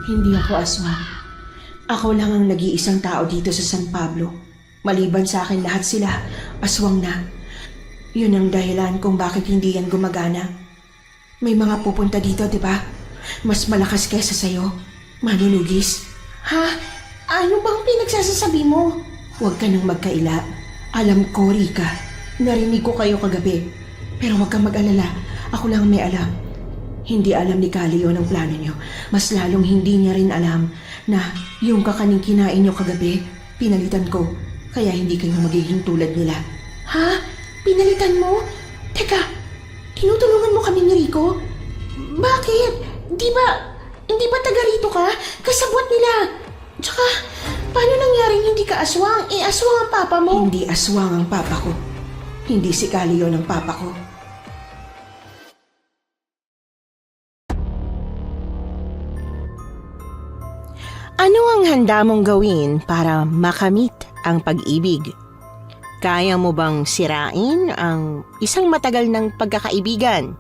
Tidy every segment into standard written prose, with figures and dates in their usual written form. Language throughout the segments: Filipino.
Hindi ako aswang. Ako lang ang nag-iisang tao dito sa San Pablo. Maliban sa akin lahat sila, aswang na. Yun ang dahilan kung bakit hindi yan gumagana. May mga pupunta dito, di ba? Mas malakas kesa sa'yo. Manunugis. Ha? Ano bang pinagsasasabi mo? Huwag ka nang magkaila. Alam ko, Rika. Narinig ko kayo kagabi. Pero huwag kang mag-alala. Ako lang may alam. Hindi alam ni Calio ang plano niyo. Mas lalong hindi niya rin alam na yung kakaning kinain niyo kagabi, pinalitan ko. Kaya hindi kayo magiging tulad nila. Ha? Pinalitan mo? Teka, tinutulungan mo kami ni Rico? Bakit? Hindi ba taga rito ka? Kasabwat nila. Tsaka, paano nangyaring hindi ka aswang? Aswang ang papa mo. Hindi aswang ang papa ko. Hindi si Calio ng papa ko. Ano ang handa mong gawin para makamit ang pag-ibig? Kaya mo bang sirain ang isang matagal ng pagkakaibigan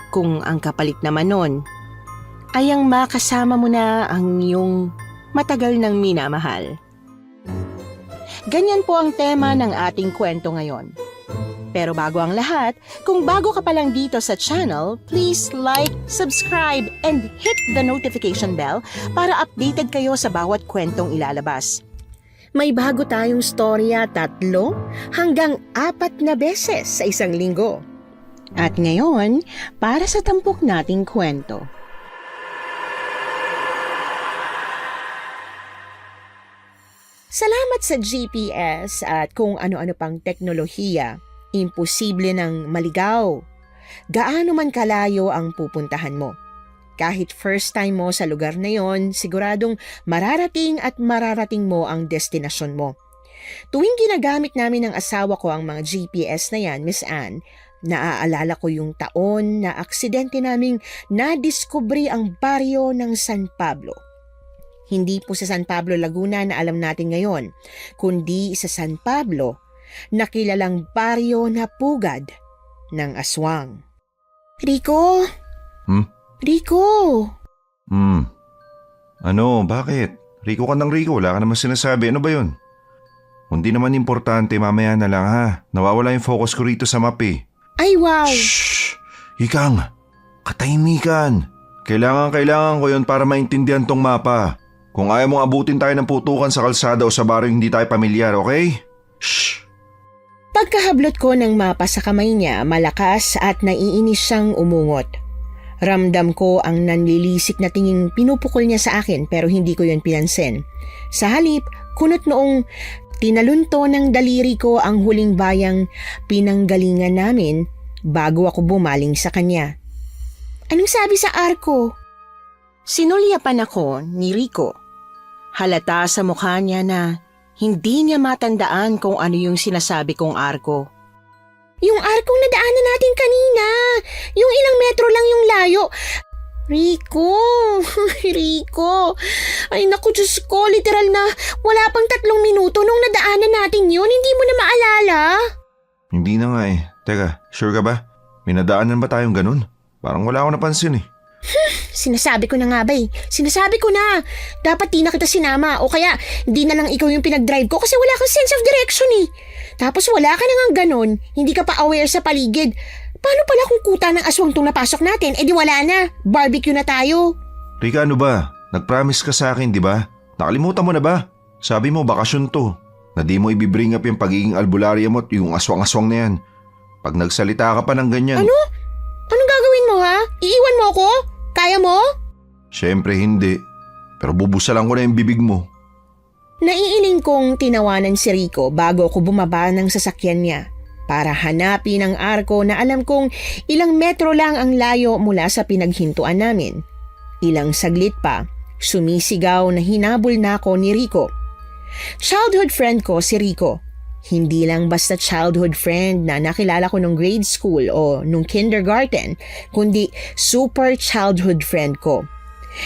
kung ang kapalit naman nun ay ang makasama mo na ang iyong matagal ng minamahal? Ganyan po ang tema ng ating kwento ngayon. Pero bago ang lahat, kung bago ka pa lang dito sa channel, please like, subscribe, and hit the notification bell para updated kayo sa bawat kwentong ilalabas. May bago tayong storya 3 hanggang 4 na beses sa isang linggo. At ngayon, para sa tampok nating kwento. Salamat sa GPS at kung ano-ano pang teknolohiya, imposible nang maligaw. Gaano man kalayo ang pupuntahan mo. Kahit first time mo sa lugar na yon, siguradong mararating at mararating mo ang destinasyon mo. Tuwing ginagamit namin ng asawa ko ang mga GPS na yan, Miss Anne, naaalala ko yung taon na aksidente naming nadiskubre ang baryo ng San Pablo. Hindi po sa San Pablo, Laguna na alam natin ngayon, kundi sa San Pablo, na kilalang baryo na pugad ng aswang. Rico? Rico! Ano? Bakit? Rico ka ng Rico, wala ka naman sinasabi. Ano ba yun? Hindi naman importante, mamaya na lang ha. Nawawala yung focus ko rito sa map eh. Ay wow! Shhh! Ikang! Katahimikan! Kailangan ko yun para maintindihan tong mapa. Kung ayaw mong abutin tayo ng putukan sa kalsada o sa baryo hindi tayo pamilyar, okay? Shhh! Pagkahablot ko ng mapa sa kamay niya, malakas at naiinis siyang umungot. Ramdam ko ang nanlilisik na tinging pinupukol niya sa akin pero hindi ko yun pinansin. Sa halip, kunot noong tinalunto ng daliri ko ang huling bayang pinanggalingan namin bago ako bumaling sa kanya. Anong sabi sa arko? Sinulyapan ako ni Rico. Halata sa mukha niya na hindi niya matandaan kung ano yung sinasabi kong arko. Yung arkong nadaanan natin kanina. Yung ilang metro lang yung layo. Rico, Rico. Ay naku, Diyos ko, literal na wala pang 3 minuto nung nadaanan natin yun. Hindi mo na maalala? Hindi na nga eh. Teka, sure ka ba? May nadaanan ba tayong ganun? Parang wala ako napansin eh. Sinasabi ko na nga ba eh. Sinasabi ko na. Dapat di na kita sinama o kaya di na lang ikaw yung pinag-drive ko kasi wala kang sense of direction eh. Tapos wala ka na nga ganon, hindi ka pa aware sa paligid. Paano pala kung kuta ng aswang tong napasok natin? Eh di wala na. Barbecue na tayo. Rika, ano ba? Nag-promise ka sa akin, di ba? Nakalimutan mo na ba? Sabi mo bakasyon to. Na di mo ibibring up yung pagiging albularya mo at yung aswang-aswang na yan. Pag nagsalita ka pa ng ganyan. Ano? Anong gagawin mo ha? Iiwan mo ako? Kaya mo? Siyempre hindi. Pero bubusalan ko na yung bibig mo. Naiiling kong tinawanan si Rico bago ako bumaba ng sasakyan niya para hanapin ang arko na alam kong ilang metro lang ang layo mula sa pinaghintuan namin. Ilang saglit pa, sumisigaw na hinabol na ako ni Rico. Childhood friend ko si Rico. Hindi lang basta childhood friend na nakilala ko nung grade school o nung kindergarten, kundi super childhood friend ko.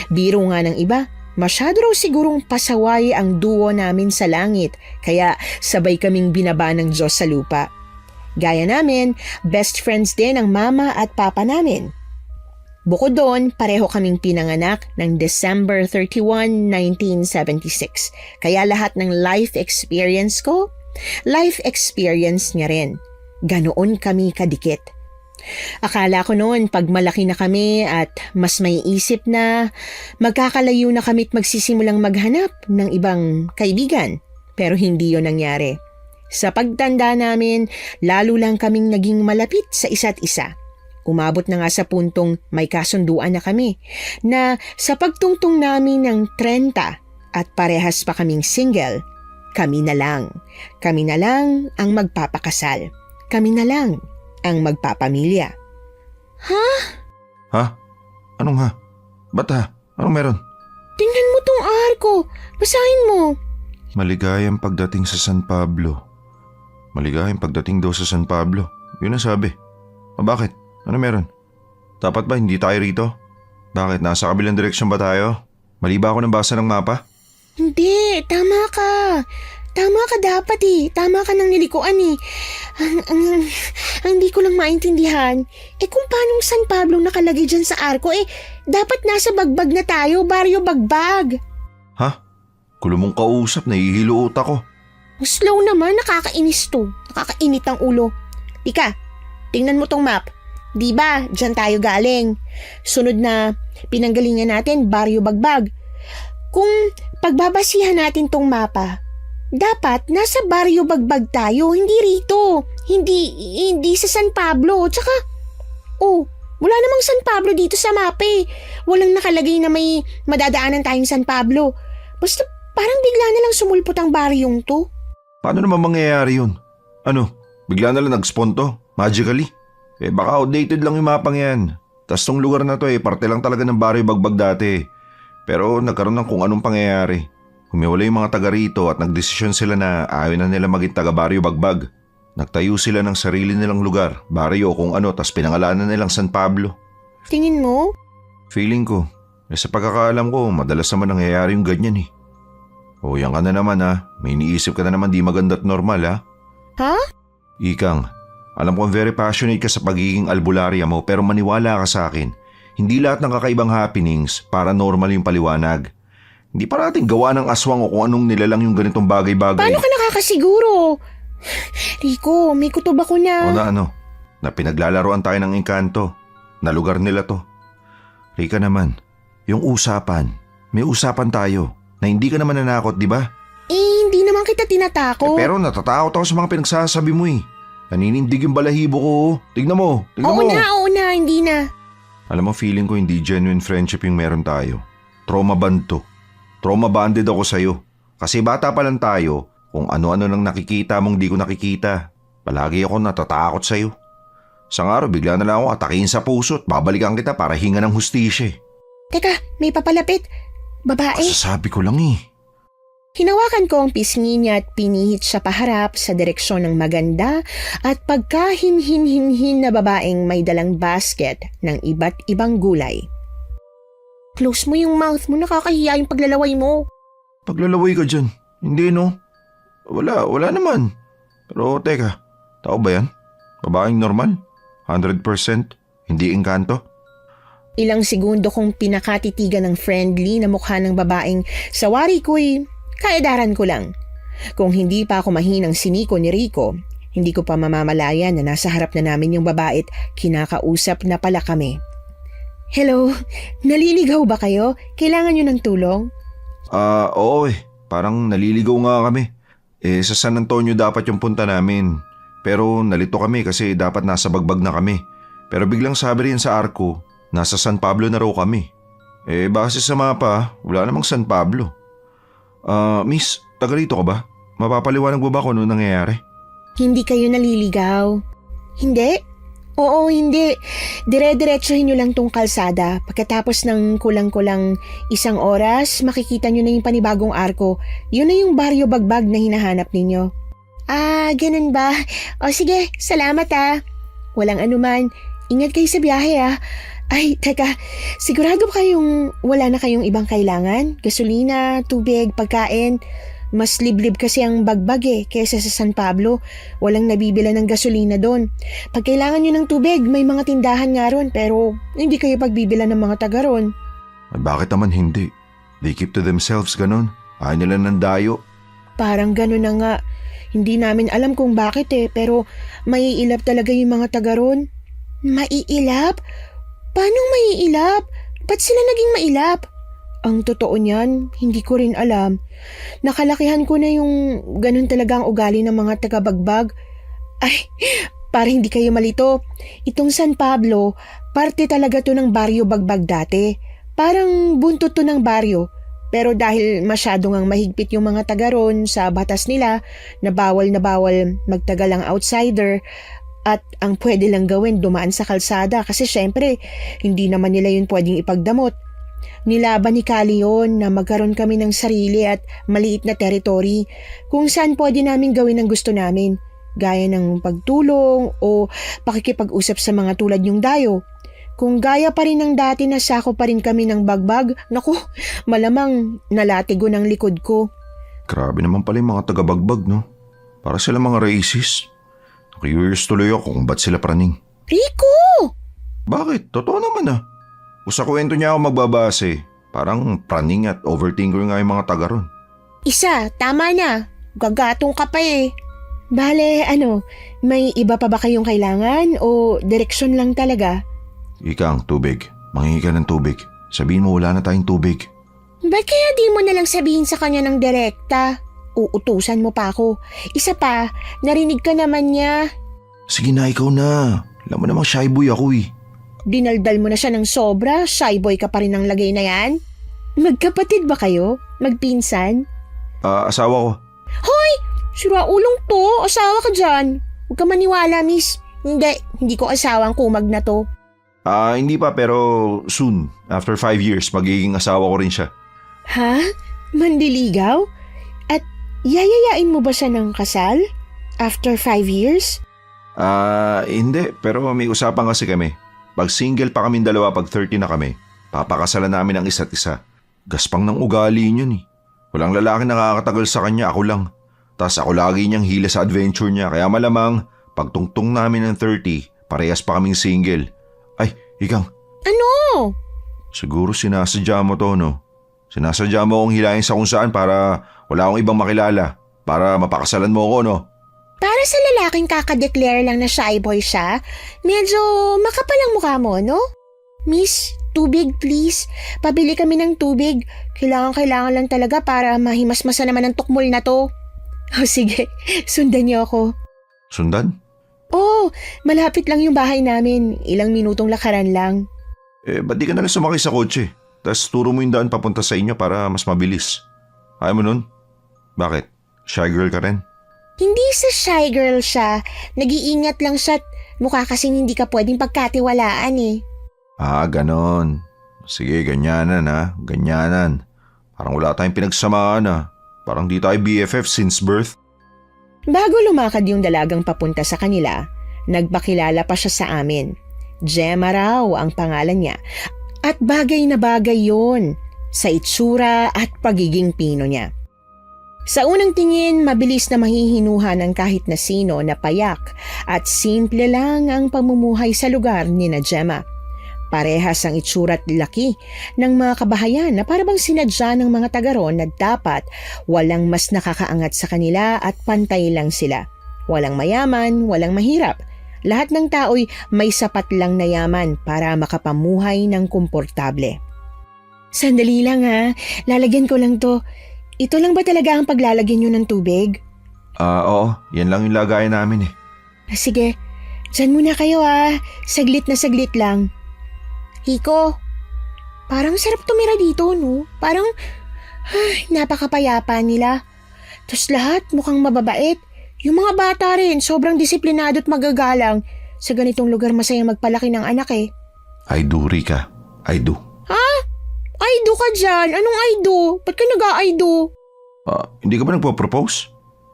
Biro nga ng iba, masyado raw sigurong pasaway ang duo namin sa langit, kaya sabay kaming binaba ng Diyos sa lupa. Gaya namin, best friends din ang mama at papa namin. Bukod doon, pareho kaming pinanganak ng December 31, 1976. Kaya lahat ng life experience ko, life experience niya rin. Ganoon kami kadikit. Akala ko noon pag malaki na kami at mas may isip na, magkakalayo na kami at magsisimulang maghanap ng ibang kaibigan. Pero hindi yon nangyari. Sa pagtanda namin, lalo lang kaming naging malapit sa isa't isa. Umabot na nga sa puntong may kasunduan na kami na sa pagtungtong namin ng 30 at parehas pa kaming single, kami na lang ang magpapakasal. Kami na lang ang magpapamilya. Ha? Anong ha? Ba't ha? Anong meron? Tingnan mo tong arko. Basahin mo. Maligayang pagdating sa San Pablo. Maligayang pagdating daw sa San Pablo. Yun ang sabi. O bakit? Ano meron? Dapat ba hindi tayo rito? Bakit? Nasa kabilang direksyon ba tayo? Mali ba ako ng basa ng mapa? Hindi, tama ka. Tama ka dapat eh. Tama ka ng nilikuan eh. Ang hindi ko lang maintindihan. Kung paano San Pablo nakalagay dyan sa arko dapat nasa Bagbag na tayo, Baryo Bagbag. Ha? Kulo mong kausap, nahihilo utak ko. Slow naman, nakakainis to. Nakakainit ang ulo. Tika, tingnan mo tong map. Diba, dyan tayo galing. Sunod na pinanggalingan natin, Baryo Bagbag. Kung pagbabasihan natin tong mapa, dapat nasa Baryo Bagbag tayo, hindi rito. Hindi sa San Pablo. Tsaka, wala namang San Pablo dito sa mapa eh. Walang nakalagay na may madadaanan tayong San Pablo. Basta parang bigla na lang sumulpot ang baryong to. Paano naman mangyayari yun? Ano? Bigla na lang nag-spawn to? Magically? Baka outdated lang yung mapang yan. Tas tong lugar na to parte lang talaga ng Baryo Bagbag dati. Pero nagkaroon ng kung anong pangyayari. Humiwala yung mga taga rito at nagdesisyon sila na ayaw na nila maging taga Baryo Bagbag. Nagtayo sila ng sarili nilang lugar, baryo kung ano, tas pinangalanan nilang San Pablo. Tingin mo? Feeling ko, sa pagkakaalam ko, madalas naman nangyayari yung ganyan eh. Yan ka na naman ha. May iniisip ka na naman di maganda at normal ha. Ha? Ikang, alam kong very passionate ka sa pagiging albularya mo pero maniwala ka sa akin. Hindi lahat ng kakaibang happenings paranormal yung paliwanag. Hindi parating gawa ng aswang o kung anong nilalang yung ganitong bagay-bagay. Paano ka nakakasiguro? Rico, may kutob ako na. O na pinaglalaroan tayo ng engkanto. Na lugar nila to. Rika naman, yung usapan, may usapan tayo. Na hindi ka naman nanakot, di ba? Hindi naman kita tinatakot. Pero natatakot ako sa mga pinagsasabi mo eh. Naninindig yung balahibo ko. Tignan mo. Oo na, hindi na. Alam mo, feeling ko hindi genuine friendship yung meron tayo. Trauma bond to. Trauma bonded ako sa'yo. Kasi bata pa lang tayo, kung ano-ano nang nakikita mong di ko nakikita. Palagi ako natatakot sa'yo. Isang araw, bigla na lang ako atakihin sa puso at babalikan kita para hinga ng hustisya. Teka, may papalapit. Babae. Sasabi ko lang eh. Hinawakan ko ang pisngi niya at pinihit siya paharap sa direksyon ng maganda at pagkahinhin-hinhin na babaeng may dalang basket ng iba't ibang gulay. Close mo yung mouth mo, nakakahiya yung paglalaway mo. Paglalaway ka dyan? Hindi no. Wala naman. Pero teka, tao ba yan? Babaeng normal? 100%? Hindi engkanto? Ilang segundo kong pinakatitigan ng friendly na mukha ng babaeng sawari ko'y kaedaran ko lang. Kung hindi pa ako mahinang siniko ni Rico, hindi ko pa mamamalayan na nasa harap na namin yung babae at kinakausap na pala kami. Hello, naliligaw ba kayo? Kailangan nyo ng tulong? Oo parang naliligaw nga kami. Sa San Antonio dapat yung punta namin. Pero nalito kami kasi dapat nasa Bagbag na kami. Pero biglang sabi rin sa arko, nasa San Pablo na raw kami. Base sa mapa, wala namang San Pablo. Miss, taga rito ka ba? Mapapaliwanag mo ba kung ano nangyayari? Hindi kayo naliligaw. Hindi? Oo, hindi. Dire-diretsuhin nyo lang tong kalsada. Pagkatapos ng kulang-kulang 1 oras, makikita nyo na yung panibagong arko. Yun na yung Baryo Bagbag na hinahanap ninyo. Ganun ba? O sige, salamat Walang anuman. Ingat kayo sa biyahe Ay, teka, sigurado ba kayong wala na kayong ibang kailangan? Gasolina, tubig, pagkain? Mas liblib kasi ang Bagbag kaysa sa San Pablo. Walang nabibila ng gasolina doon. Pag kailangan nyo ng tubig, may mga tindahan nga ron pero hindi kayo pagbibila ng mga taga ron. Ay bakit naman hindi? They keep to themselves, ganun. Ayaw nila ng dayo. Parang gano'n na nga. Hindi namin alam kung bakit pero maiilap talaga yung mga taga ron. Maiilap? Paano maiilap? Ba't sila naging mailap? Ang totoo niyan, hindi ko rin alam. Nakalakihan ko na yung ganun talaga ang ugali ng mga taga-Bagbag. Ay, para hindi kayo malito. Itong San Pablo, parte talaga to ng baryo Bagbag dati. Parang buntot to ng baryo. Pero dahil masyado ngang mahigpit yung mga taga ron sa batas nila na bawal magtagal ang outsider at ang pwede lang gawin dumaan sa kalsada kasi syempre hindi naman nila yun pwedeng ipagdamot. Nilaban ni Kali yun na magkaroon kami ng sarili at maliit na territory kung saan pwede namin gawin ang gusto namin, gaya ng pagtulong o pakikipag-usap sa mga tulad yung dayo. Kung gaya pa rin ng dati na sako pa rin kami ng Bagbag, naku, malamang nalatigo ng likod ko. Grabe naman pala yung mga taga-Bagbag, no? Para sila mga racist. Curious tuloy ako kung ba't sila praning. Rico! Bakit? Totoo naman ah. Kung sa kwento niya ako magbabase, parang praning at overthinker nga yung mga taga ron. Isa, tama na. Gagatong ka pa Bale, may iba pa ba kayong kailangan o direksyon lang talaga? Ikang, tubig. Manghingi ka ng tubig. Sabihin mo wala na tayong tubig. Ba't kaya di mo nalang sabihin sa kanya ng direkta? Uutusan mo pa ako. Isa pa, narinig ka naman niya. Sige na, ikaw na. Alam mo namang shy boy ako Dinaldal mo na siya ng sobra, shy boy ka pa rin ang lagay na yan? Magkapatid ba kayo? Magpinsan? Asawa ko. Hoy! Sura ulong to, asawa ka dyan. Huwag ka maniwala, miss. Hindi ko asawang kumag na to. Hindi pa pero soon. After 5 years, magiging asawa ko rin siya. Ha? Mandiligaw? At yayayain mo ba siya ng kasal? After 5 years? Hindi. Pero may usapan kasi kami. Pag single pa kaming dalawa, pag 30 na kami, papakasalan namin ang isa't isa. Gaspang ng ugali niyan Walang lalaki nakakatagal sa kanya, ako lang. Tas ako lagi niyang hila sa adventure niya, kaya malamang pagtungtong namin ng 30, parehas pa kaming single. Ay, Ikang. Ano? Siguro sinasadya mo to, no? Sinasadya mo akong hilahin sa kung saan para wala akong ibang makilala. Para mapakasalan mo ako, no? Para sa lalaking kakadeclare lang na shy boy siya, medyo makapal ang mukha mo, no? Miss, tubig please. Pabili kami ng tubig. Kailangan lang talaga para mahimasmasa naman ang tukmol na to. Sige, sundan niyo ako. Sundan? Oh, malapit lang yung bahay namin. Ilang minutong lakaran lang. Ba't di ka nalang sumakay sa kotse? Tapos turo mo yung daan papunta sa inyo para mas mabilis. Ayaw mo nun? Bakit? Shy girl ka rin? Hindi sa shy girl siya. Nag-iingat lang siya at mukha kasing hindi ka pwedeng pagkatiwalaan Ganon. Sige, ganyanan Ganyanan. Parang wala tayong pinagsamaan Parang di tayo BFF since birth. Bago lumakad yung dalagang papunta sa kanila, nagpakilala pa siya sa amin. Gemma raw ang pangalan niya. At bagay na bagay yon sa itsura at pagiging pino niya. Sa unang tingin, mabilis na mahihinuha ng kahit na sino na payak at simple lang ang pamumuhay sa lugar ni na Gemma. Parehas ang itsura at laki ng mga kabahayan na parabang sinadya ng mga taga ron na dapat walang mas nakakaangat sa kanila at pantay lang sila. Walang mayaman, walang mahirap. Lahat ng tao'y may sapat lang na yaman para makapamuhay ng komportable. Sandali lang lalagyan ko lang to. Ito lang ba talaga ang paglalagyan nyo ng tubig? Oo, yan lang yung lagayan namin Sige, dyan muna kayo Saglit na saglit lang. Hiko, parang sarap tumira dito, no? Parang, napakapayapa nila. Tapos lahat mukhang mababait. Yung mga bata rin, sobrang disiplinado at magagalang. Sa ganitong lugar masayang magpalaki ng anak I do, Rika. I do. I do ka dyan. Anong I do? Ba't ka nag-I do? Hindi ka ba nagpo-propose?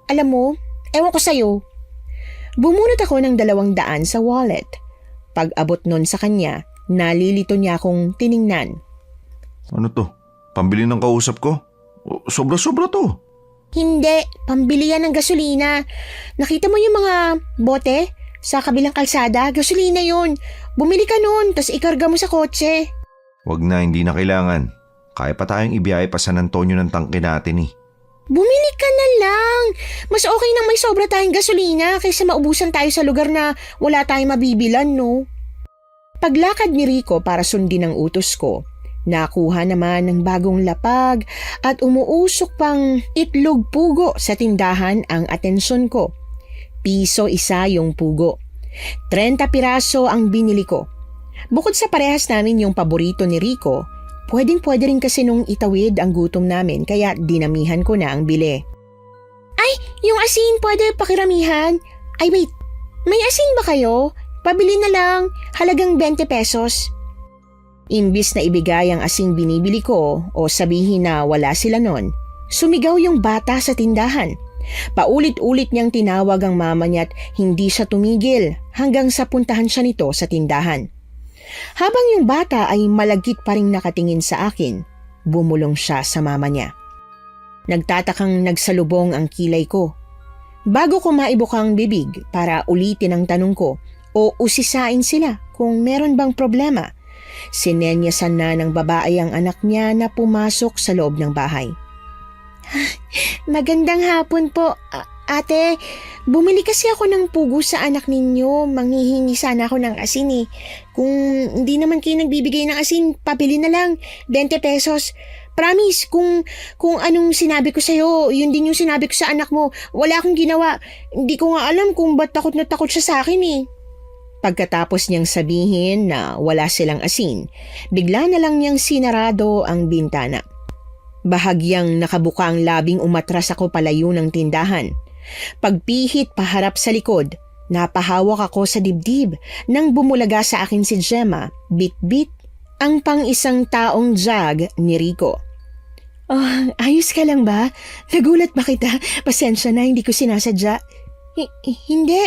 Alam mo, ewan ko sa'yo. Bumunot ako ng 200 sa wallet. Pag abot nun sa kanya, nalilito niya akong tiningnan. Ano to? Pambili ng kausap ko? Sobra-sobra to. Hindi, pambili yan ng gasolina. Nakita mo yung mga bote sa kabilang kalsada? Gasolina yun. Bumili ka nun, tas ikarga mo sa kotse. Wag na, hindi na kailangan. Kaya pa tayong ibiyahe pa San Antonio ng tangke natin eh. Bumili ka na lang. Mas okay nang may sobra tayong gasolina kaysa maubusan tayo sa lugar na wala tayong mabibilan, no? Paglakad ni Rico para sundin ang utos ko, nakuha naman ng bagong lapag at umuusok pang itlog pugo sa tindahan ang atensyon ko. Piso isa yung pugo. 30 piraso ang binili ko. Bukod sa parehas namin yung paborito ni Rico, pwedeng-pwede rin kasi nung itawid ang gutom namin kaya dinamihan ko na ang bili. Ay, yung asin pwede pakiramihan. Ay wait, may asin ba kayo? Pabili na lang, halagang 20 pesos. Imbis na ibigay ang asing binibili ko o sabihin na wala sila nun, sumigaw yung bata sa tindahan. Paulit-ulit niyang tinawag ang mama niya at hindi siya tumigil hanggang sa puntahan siya nito sa tindahan. Habang yung bata ay malagkit pa rin nakatingin sa akin, bumulong siya sa mama niya. Nagtatakang nagsalubong ang kilay ko. Bago ko maibukang bibig para ulitin ang tanong ko o usisain sila kung meron bang problema, sinenyasan na ng babae ang anak niya na pumasok sa loob ng bahay. Magandang hapon po, ate. Bumili kasi ako ng pugo sa anak ninyo. Manghihingi sana ako ng asin eh. Kung hindi naman kayo nagbibigay ng asin, pabili na lang. 20 pesos. Promise, kung anong sinabi ko sa'yo, yun din yung sinabi ko sa anak mo. Wala akong ginawa. Hindi ko nga alam kung ba't takot na takot siya sa akin eh. Pagkatapos niyang sabihin na wala silang asin, bigla na lang niyang sinarado ang bintana. Bahagyang nakabuka ang labing umatras ako palayo ng tindahan. Pagpihit paharap sa likod, napahawak ako sa dibdib nang bumulaga sa akin si Gemma, bit-bit ang pang-isang taong jug ni Rico. Oh, ayos ka lang ba? Nagulat ba kita? Pasensya na, hindi ko sinasadya. Hindi,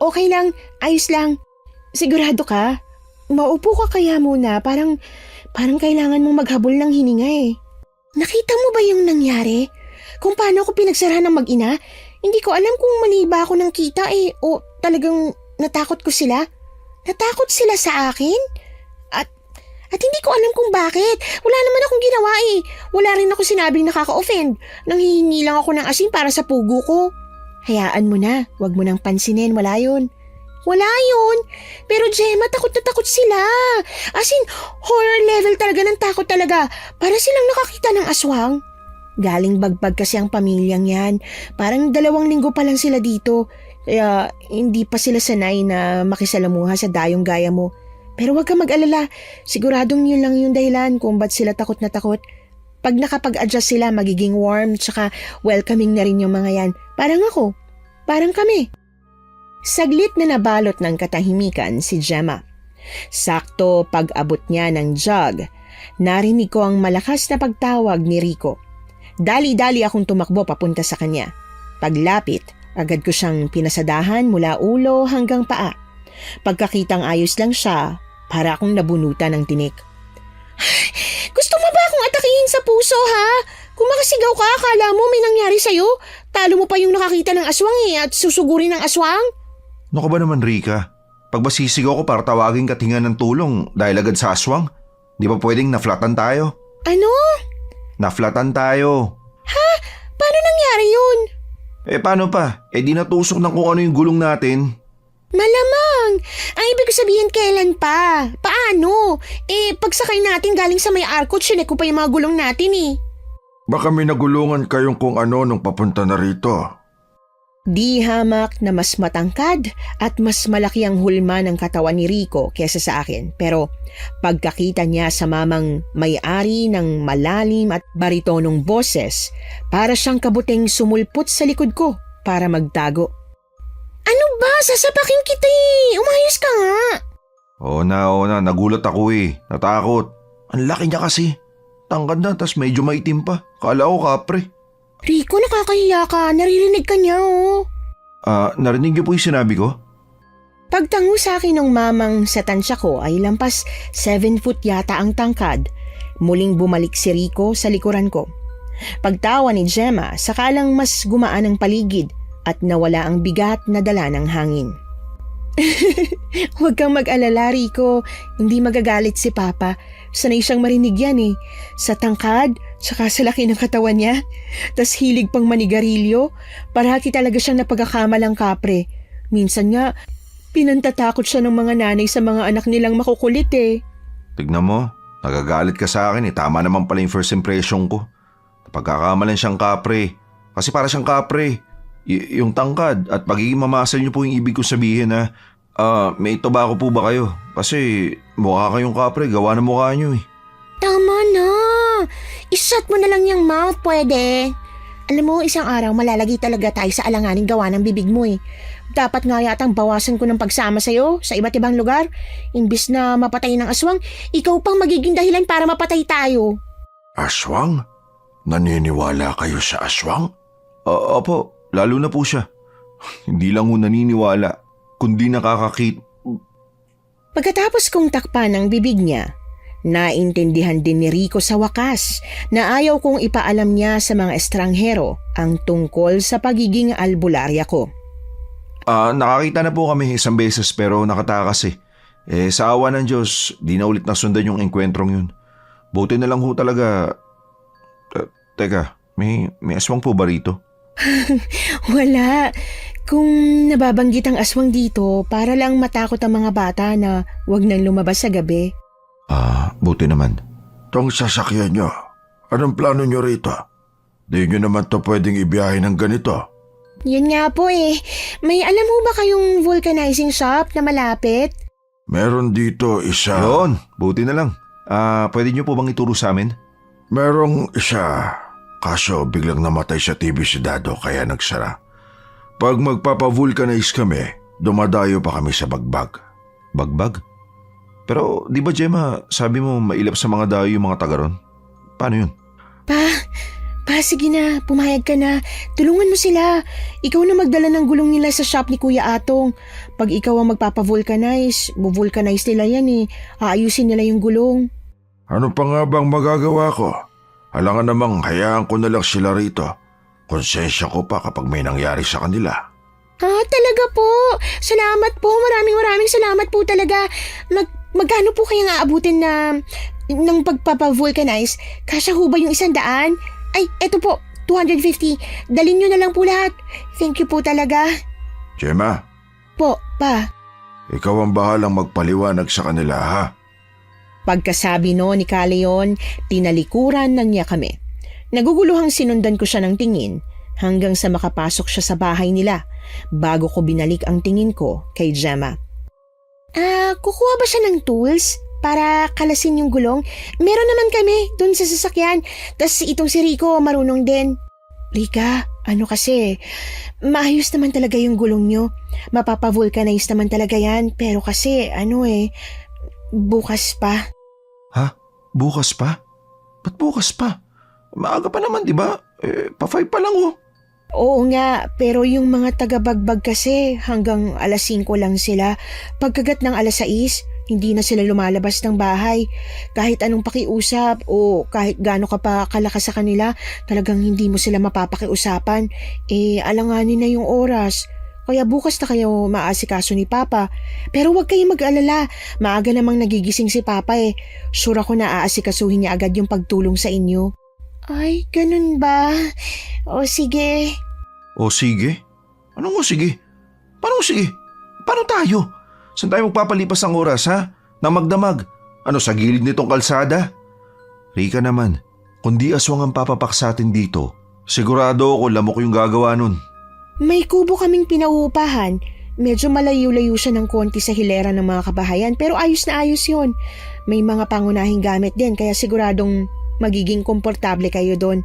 okay lang, ayos lang. Sigurado ka? Maupo ka kaya muna, parang kailangan mong maghabol ng hininga eh. Nakita mo ba yung nangyari? Kung paano ako pinagsarahan ng mag-ina? Hindi ko alam kung mali ba ako ng kita eh o talagang natakot ko sila. Natakot sila sa akin? At hindi ko alam kung bakit. Wala naman akong ginawa eh. Wala rin ako sinabing nakaka-offend. Nanghihingi lang ako ng asin para sa pugo ko. Hayaan mo na. Huwag mo nang pansinin. Wala yun. Wala yun. Pero Gemma, takot na takot sila. As in, horror level talaga ng takot talaga. Para silang nakakita ng aswang. Galing bagbag kasi ang pamilyang yan. Parang 2 linggo pa lang sila dito. Kaya hindi pa sila sanay na makisalamuha sa dayong gaya mo. Pero huwag ka mag-alala. Siguradong yun lang yung dahilan kung ba't sila takot na takot. Pag nakapag-adjust sila, magiging warm tsaka welcoming na rin yung mga yan. Parang ako. Parang kami. Saglit na nabalot ng katahimikan si Gemma. Sakto pag-abot niya ng jug, narinig ko ang malakas na pagtawag ni Rico. Dali-dali akong tumakbo papunta sa kanya. Paglapit, agad ko siyang pinasadahan mula ulo hanggang paa. Pagkakitang ayos lang siya, para akong nabunutan ng tinik. Gusto mo ba akong atakihin sa puso ha? Kung makasigaw ka, akala mo may nangyari sa'yo? Talo mo pa yung nakakita ng aswang at susugurin ng aswang? Ano ka ba naman, Rika? Pag basisigaw ko para tawagin ka tingan ng tulong dahil agad sa aswang, di ba pwedeng naflatan tayo? Ano? Naflatan tayo. Ha? Paano nangyari yun? Paano pa? Di natusok ng kung ano yung gulong natin. Malamang. Ang ibig sabihin kailan pa? Paano? Pagsakay natin galing sa may arko, chinek ko pa yung mga gulong natin eh. Baka may nagulungan kayong kung ano nung papunta na rito. Di hamak na mas matangkad at mas malaki ang hulma ng katawan ni Rico kesa sa akin. Pero pagkakita niya sa mamang may-ari ng malalim at baritonong boses, para siyang kabuting sumulpot sa likod ko para magtago. Ano ba? Sasapakin kita eh. Umayos ka nga. Oo na. Nagulat ako eh. Natakot. Ang laki niya kasi. Tangkad na, tas medyo maitim pa. Kala ko kapre. Rico, nakakahiya ka. Naririnig ka niya oh. Narinig niyo po yung sinabi ko? Pagtango sa akin ng mamang sa tansya ko ay lampas 7 foot yata ang tangkad. Muling bumalik si Rico sa likuran ko. Pagtawa ni Gemma, sakalang mas gumaan ang paligid at nawala ang bigat na dala ng hangin. Huwag kang mag-alala, Rico. Hindi magagalit si Papa. Sanay siyang marinig yan eh. Sa tangkad, tsaka sa laki ng katawan niya. Tas hilig pang manigarilyo. Parati talaga siyang napagkakamalang kapre. Minsan nga, pinantatakot siya ng mga nanay sa mga anak nilang makukulit eh. Tignan mo, nagagalit ka sa akin eh. Tama naman pala yung first impression ko. Pagkakamalan siyang kapre. Kasi para siyang kapre. Yung tangkad at pagiging mamasal niyo po yung ibig ko sabihin na may tobacco po ba kayo? Kasi mukha kayong kapre, gawa ng mukha niyo eh. Tama na. Isat mo na lang yung mouth, pwede. Alam mo, isang araw malalagi talaga tayo sa alanganing gawa ng bibig mo eh. Dapat nga yatang bawasan ko ng pagsama sa'yo sa iba't ibang lugar. Imbis na mapatay ng aswang, ikaw pang magiging dahilan para mapatay tayo. Aswang? Naniniwala kayo sa aswang? Opo, lalo na po siya. Hindi lang ho naniniwala, kundi nakakakit. Pagkatapos kong takpan ang bibig niya, naintindihan din ni Rico sa wakas na ayaw kong ipaalam niya sa mga estranghero ang tungkol sa pagiging albularya ko. Nakakita na po kami isang beses pero nakatakas eh. Sa awa ng Diyos, di na ulit nasundan yung engkwentrong yun. Buti na lang ho talaga. Teka, may aswang po ba rito? Wala. Kung nababanggit ang aswang dito, para lang matakot ang mga bata na wag nang lumabas sa gabi. Buti naman. Tong sasakyan nyo, anong plano nyo rito? Di nyo naman to pwedeng ibiyahe ng ganito. Yun nga po eh. May alam mo ba kayong vulcanizing shop na malapit? Meron dito isa. Yun, buti na lang. Pwede niyo po bang ituro sa amin? Merong isa. Kaso biglang namatay sa TV si Dado kaya nagsara. Pag magpapavulcanize kami, dumadayo pa kami sa bagbag. Bagbag? Pero di ba Gemma, sabi mo mailap sa mga dayo yung mga taga ron? Paano yun? Pa, sige na, pumayag ka na. Tulungan mo sila. Ikaw na magdala ng gulong nila sa shop ni Kuya Atong. Pag ikaw ang magpapavulcanize, buvulcanize nila yan eh. Aayusin nila yung gulong. Ano pa nga bang magagawa ko? Alangan namang hayaan ko na lang sila rito. Konsensya ko pa kapag may nangyari sa kanila. Talaga po. Salamat po. Maraming salamat po talaga. Magkano po kayang aabutin na ng pagpapavulcanize? Kasya ho ba yung 100? Ay, eto po. 250. Dalhin nyo na lang po lahat. Thank you po talaga. Gemma, Po, pa. ikaw ang bahalang magpaliwanag sa kanila ha? Pagkasabi no ni Caleon, tinalikuran na niya kami. Naguguluhang sinundan ko siya ng tingin hanggang sa makapasok siya sa bahay nila bago ko binalik ang tingin ko kay Gemma. Kukuha ba siya ng tools para kalasin yung gulong? Meron naman kami dun sa sasakyan. Tas itong si Rico marunong din. Rika, ano kasi, maayos naman talaga yung gulong nyo. Mapapavulcanize naman talaga yan. Pero kasi, bukas pa. Ha? Bukas pa? Ba't bukas pa? Maaga pa naman, di ba? Pa-5 pa lang oh. Oo nga, pero yung mga taga-bagbag kasi hanggang alas 5 lang sila. Pagkagat ng alas 6, hindi na sila lumalabas ng bahay. Kahit anong pakiusap o kahit gaano ka pa kalakas sa kanila, talagang hindi mo sila mapapakiusapan. Alanganin na yung oras. Kaya bukas na kayo maaasikaso ni Papa. Pero huwag kayong mag-alala. Maaga namang nagigising si Papa eh. Sure ako na aasikasuhin niya agad yung pagtulong sa inyo. Ay, ganun ba? O sige. O sige? Anong o sige? Paano sige? Paano tayo? Saan tayo magpapalipas ng oras ha? Nang magdamag? Ano sa gilid nitong kalsada? Rika naman, kung di aswang ang papapak sa atin dito, sigurado ako lamok yung gagawa nun. May kubo kaming pinauupahan. Medyo malayo-layo siya ng konti sa hilera ng mga kabahayan pero ayos na ayos yun. May mga pangunahing gamit din kaya siguradong magiging komportable kayo doon.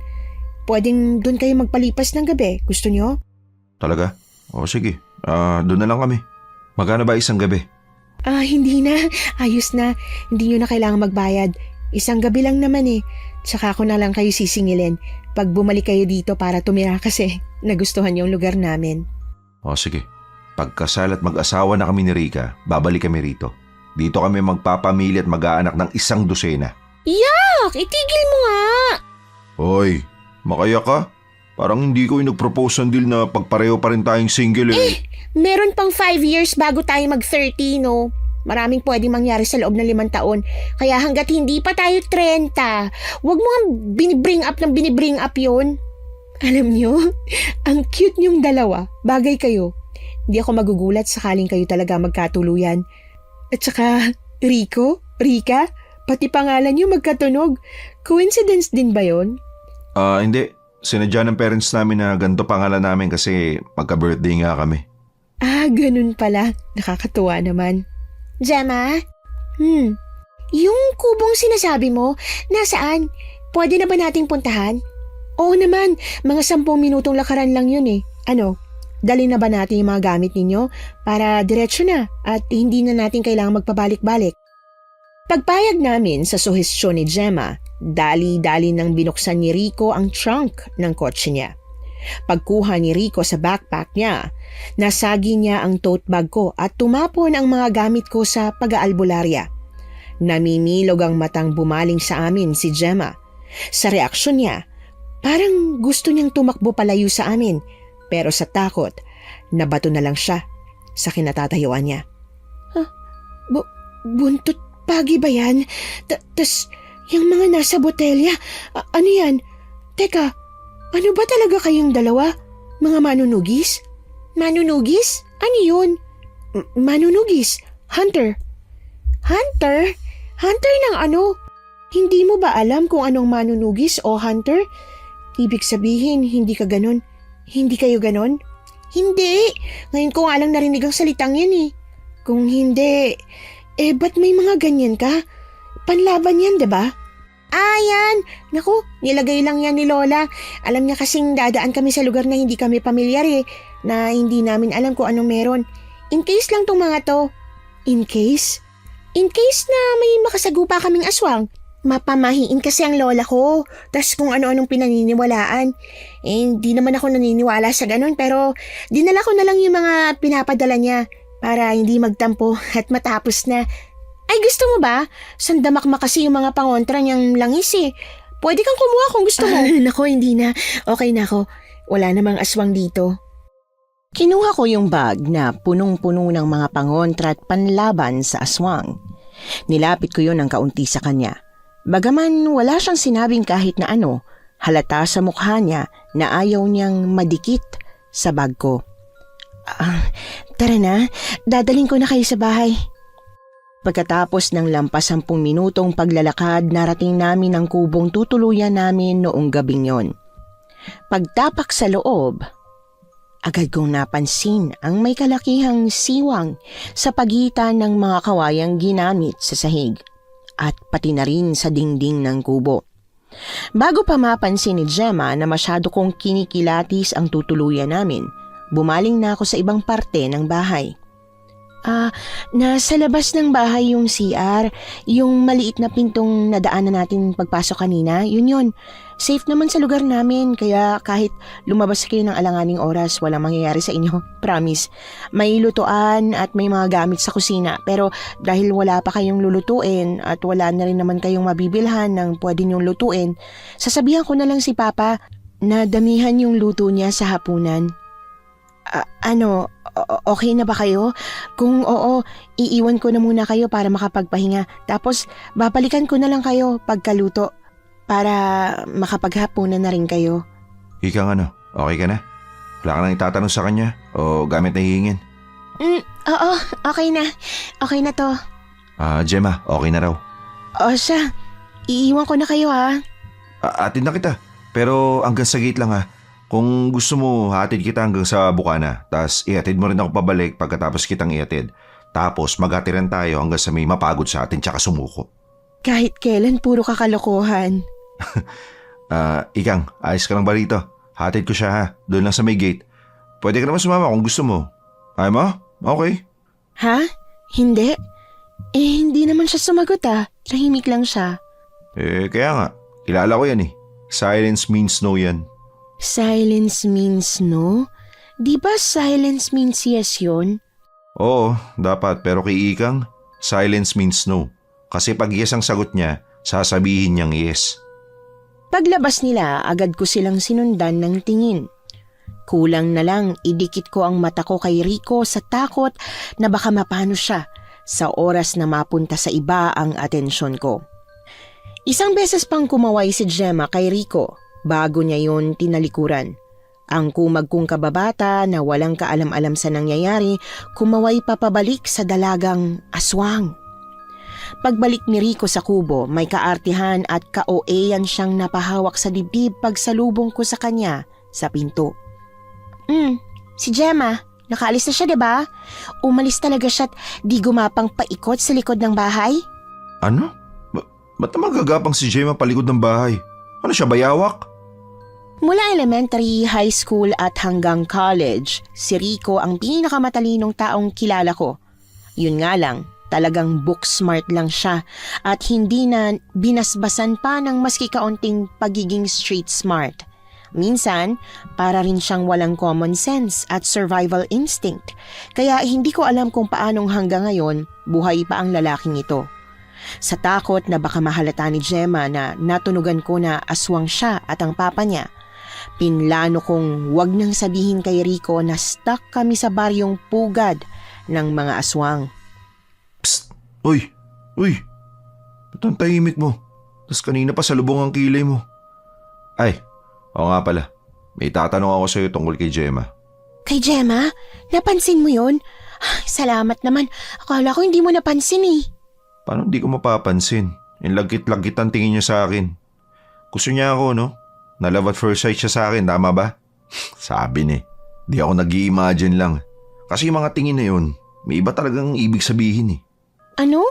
Pwedeng doon kayo magpalipas ng gabi. Gusto nyo? Talaga? O sige, doon na lang kami. Magkano ba isang gabi? Hindi na. Ayos na. Hindi nyo na kailangan magbayad. Isang gabi lang naman eh. Tsaka ako na lang kayo sisingilin pag bumalik kayo dito para tumira kasi nagustuhan yung lugar namin. O sige, pagkasal at mag-asawa na kami ni Rika, babalik kami rito. Dito kami magpapamilya at mag-aanak ng 100. Yak! Itigil mo nga! Hoy, Makaya ka? Parang hindi ko yung nag-propose ng deal na pagpareho pa rin tayong single eh. Meron pang 5 years bago tayo mag-30, no? Maraming pwedeng mangyari sa loob ng 5 taon. Kaya hanggat hindi pa tayo 30, wag mo nga binibring up yun. Alam nyo, ang cute niyong dalawa. Bagay kayo. Hindi ako magugulat sakaling kayo talaga magkatuluyan. At saka, Rika, pati pangalan niyo magkatunog. Coincidence din ba yon? Hindi. Sinadya ng parents namin na ganito pangalan namin kasi magka-birthday nga kami. Ganun pala. Nakakatuwa naman. Gemma? Yung kubong sinasabi mo, nasaan? Pwede na ba nating puntahan? Oo naman, mga 10 minutong lakaran lang yun eh. Ano, dali na ba natin yung mga gamit ninyo para diretso na at hindi na natin kailangang magpabalik-balik? Pagpayag namin sa suhestyon ni Gemma, dali-dali nang binuksan ni Rico ang trunk ng kotse niya. Pagkuha ni Rico sa backpack niya, nasagi niya ang tote bag ko at tumapon ang mga gamit ko sa pag-aalbularya. Namimilog ang matang bumaling sa amin si Gemma. Sa reaksyon niya, parang gusto niyang tumakbo palayo sa amin, pero sa takot, nabato na lang siya sa kinatatayuan niya. Buntot pagi ba yan? Tas, yung mga nasa botelya, ano yan? Teka, ano ba talaga kayong dalawa? Mga manunugis? Manunugis? Ano yun? Manunugis? Hunter? Hunter? Hunter ng ano? Hindi mo ba alam kung anong manunugis o hunter? Ibig sabihin, hindi ka ganon. Hindi kayo ganon? Hindi! Ngayon ko nga lang narinig ang salitang yan eh. Kung hindi, ba't may mga ganyan ka? Panlaban yan, diba? Yan! Naku, nilagay lang yan ni Lola. Alam niya kasing dadaan kami sa lugar na hindi kami pamilyar eh, na hindi namin alam kung anong meron. In case lang tong mga to. In case? In case na may makasagupa kaming aswang. Mapamahiin kasi ang lola ko. Tas kung ano-anong pinaniniwalaan. Hindi naman ako naniniwala sa ganun pero dinala ko na lang yung mga pinapadala niya para hindi magtampo at matapos na. Ay gusto mo ba? Sandamakmak kasi yung mga pangontra niyang langis eh. Pwede kang kumuha kung gusto mo. Nako, hindi na. Okay na ako. Wala namang aswang dito. Kinuha ko yung bag na punong-puno ng mga pangontra at panlaban sa aswang. Nilapit ko yun ng kaunti sa kanya. Bagaman wala siyang sinabing kahit na ano, halata sa mukha niya na ayaw niyang madikit sa bag ko. Tara na, dadaling ko na kayo sa bahay. Pagkatapos ng lampas 10 minutong paglalakad, narating namin ang kubong tutuluyan namin noong gabing yon. Pagtapak sa loob, agad kong napansin ang may kalakihang siwang sa pagitan ng mga kawayang ginamit sa sahig at pati na rin sa dingding ng kubo. Bago pa mapansin ni Gemma na masyado kong kinikilatis ang tutuluyan namin, bumaling na ako sa ibang parte ng bahay. Nasa labas ng bahay yung CR, yung maliit na pintong nadaanan natin pagpasok kanina, yun. Safe naman sa lugar namin, kaya kahit lumabas kayo ng alanganing oras, walang mangyayari sa inyo, promise. May lutuan at may mga gamit sa kusina, pero dahil wala pa kayong lulutuin at wala na rin naman kayong mabibilhan ng pwede nyong lutuin, sasabihan ko na lang si Papa na damihan yung luto niya sa hapunan. Okay na ba kayo? Kung oo, iiwan ko na muna kayo para makapagpahinga. Tapos, babalikan ko na lang kayo pagkaluto para makapaghapunan na rin kayo. Ika nga okay ka na? Wala ka nang itatanong sa kanya o gamit na hihingin? Oo, okay na. Okay na to. Gemma, okay na raw. O siya, iiwan ko na kayo ha. Atid na kita, pero hanggang sa gate lang ha. Kung gusto mo, hatid kita hanggang sa bukana. Tas ihatid mo rin ako pabalik pagkatapos kitang ihatid. Tapos maghatiran tayo hanggang sa may mapagod sa atin tsaka sumuko. Kahit kailan puro kakalokohan. Ikang, ayos ka lang ba rito? Hatid ko siya ha, doon lang sa may gate. Pwede ka naman sumama kung gusto mo. Ay mo? Okay. Ha? Hindi? Hindi naman siya sumagot Tahimik lang siya. Kaya nga, kilala ko yan eh. Silence means no yan. Silence means no? Di ba silence means yes yun? Oo, dapat. Pero kay Ikang, silence means no. Kasi pag yes ang sagot niya, sasabihin niyang yes. Paglabas nila, agad ko silang sinundan ng tingin. Kulang na lang idikit ko ang mata ko kay Rico sa takot na baka mapano siya sa oras na mapunta sa iba ang atensyon ko. Isang beses pang kumaway si Gemma kay Rico bago niya yun tinalikuran. Ang kumag kong kababata na walang kaalam-alam sa nangyayari, kumaway papabalik sa dalagang aswang. Pagbalik ni Rico sa kubo, may kaartihan at ka-OA-yan siyang napahawak sa dibdib pagsalubong ko sa kanya sa pinto. Si Gemma, nakaalis na siya, diba? Umalis talaga siya at di gumapang paikot sa likod ng bahay? Ano? Ba't naman gagapang si Gemma palikod ng bahay? Ano siya, bayawak? Mula elementary, high school at hanggang college, si Rico ang pinakamatalinong taong kilala ko. Yun nga lang, talagang book smart lang siya at hindi na binasbasan pa ng maski kaunting pagiging street smart. Minsan, para rin siyang walang common sense at survival instinct. Kaya hindi ko alam kung paanong hanggang ngayon buhay pa ang lalaking ito. Sa takot na baka mahalata ni Gemma na natunugan ko na aswang siya at ang papa niya, pinlano kong wag nang sabihin kay Rico na stuck kami sa baryong pugad ng mga aswang. Psst! Uy! Ba't ang tahimik mo? Tas kanina pa salubong ang kilay mo. Ay, oo nga pala. May tatanong ako sa'yo tungkol kay Gemma. Kay Gemma? Napansin mo yun? Salamat naman. Akala ko hindi mo napansin eh. Paano hindi ko mapapansin? Yung lagkit-lagkit ang tingin niya sa akin. Gusto niya ako, no? Na love at first sight siya sa akin, tama ba? Sabi ni. Di ako nag-i-imagine lang. Kasi yung mga tingin na yun, may iba talagang ibig sabihin eh. Ano?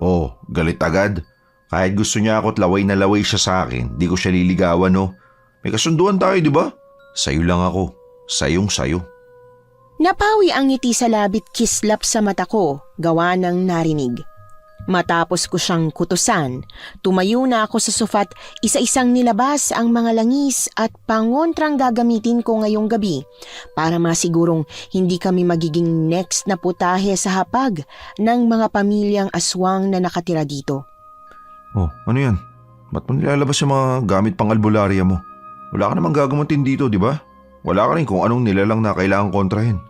Oh, galit agad. Kahit gusto niya ako at laway na laway siya sa akin, di ko siya liligawan, no? May kasunduan tayo, di ba? Sa'yo lang ako. Sayong sayo. Napawi ang ngiti sa labit kislap sa mata ko, gawa ng narinig. Matapos ko siyang kutusan, tumayo na ako sa sofa't isa-isang nilabas ang mga langis at pangontrang gagamitin ko ngayong gabi para masigurong hindi kami magiging next na putahe sa hapag ng mga pamilyang aswang na nakatira dito. Oh, ano yan? Ba't mo nilalabas yung mga gamit pang albularya mo? Wala ka namang gagamutin dito, di ba? Wala ka rin kung anong nilalang na kailangang kontrahin.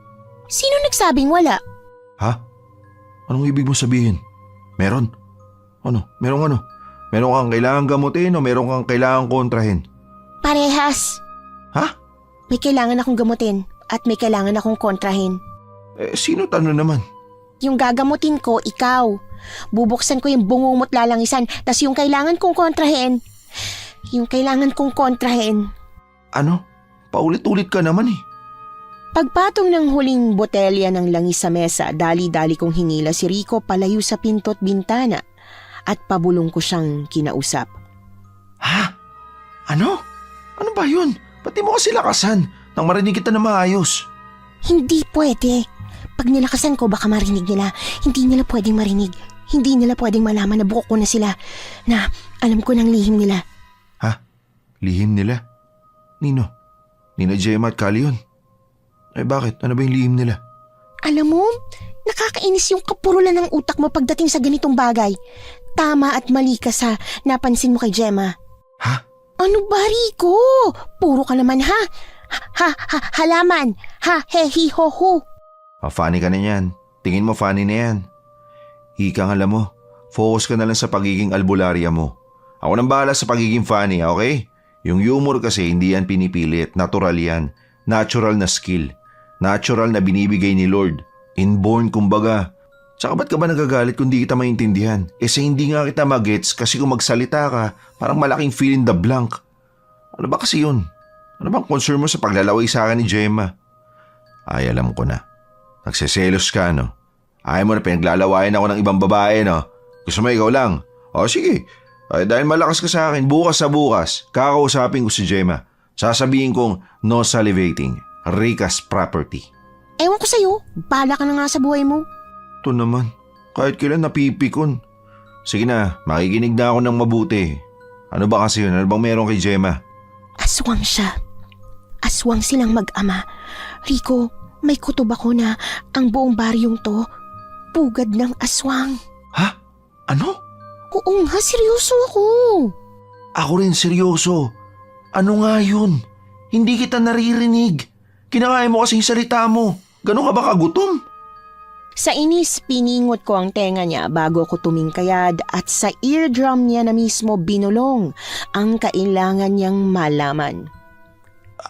Sino nagsabing wala? Ha? Anong ibig mo sabihin? Meron? Ano? Merong ano? Meron kang kailangang gamutin o meron kang kailangang kontrahin? Parehas. Ha? May kailangan akong gamutin at may kailangan akong kontrahin. Sino tano naman? Yung gagamutin ko, ikaw. Bubuksan ko yung bungungot lalangisan, tas yung kailangan kong kontrahin. Ano? Paulit-ulit ka naman eh. Pagpatong ng huling botelya ng langis sa mesa, dali-dali kong hinila si Rico palayo sa pinto't bintana at pabulong ko siyang kinausap. Ha? Ano? Ano ba yun? Pati mo kasi lakasan nang marinig kita na maayos. Hindi pwede. Pag nilakasan ko baka marinig nila. Hindi nila pwedeng marinig. Hindi nila pwedeng malaman na buko ko na sila. Na alam ko ng lihim nila. Ha? Lihim nila? Nino? Nina Gemma at Kali yun? Ay bakit? Ano ba yung lihim nila? Alam mo, nakakainis yung kapurulan ng utak mo pagdating sa ganitong bagay. Tama at mali ka sa napansin mo kay Gemma. Ha? Ano ba, Rico? Puro ka naman ha? Halaman. Ha, he, hi, ho, ho. Funny ka na yan. Tingin mo funny na yan. Hikang alam mo, focus ka na lang sa pagiging albularya mo. Ako nang bahala sa pagiging funny, okay? Yung humor kasi hindi yan pinipilit. Natural yan. Natural na skill. Natural na binibigay ni Lord. Inborn kumbaga. Tsaka ba't ka ba nagagalit kung di kita maintindihan? Sa hindi nga kita magets kasi kung magsalita ka, parang malaking fill in the blank. Ano ba kasi yun? Ano bang concern mo sa paglalaway sa akin ni Gemma? Ay, alam ko na. Nagseselos ka, no? Ayaw mo na pinaglalawayan ako ng ibang babae, no? Gusto mo ikaw lang? O sige. Ay, dahil malakas ka sa akin, bukas sa bukas, kakausapin ko si Gemma. Sasabihin kong no salivating. Rica's property. Ewan ko sa'yo. Bahala ka na nga sa buhay mo. Ito naman. Kahit kailan napipikon. Sige na, makikinig na ako ng mabuti. Ano ba kasi yun? Ano bang meron kay Gemma? Aswang siya. Aswang silang mag-ama. Rico, may kutob ako na ang buong baryong to, pugad ng aswang. Ha? Ano? Oo nga, seryoso ako. Ako rin seryoso. Ano nga yun? Hindi kita naririnig. Kinakaya mo kasing salita mo. Ganon ka ba kagutom? Sa inis, piningot ko ang tenga niya bago ko tumingkayad at sa eardrum niya na mismo binulong ang kailangan niyang malaman.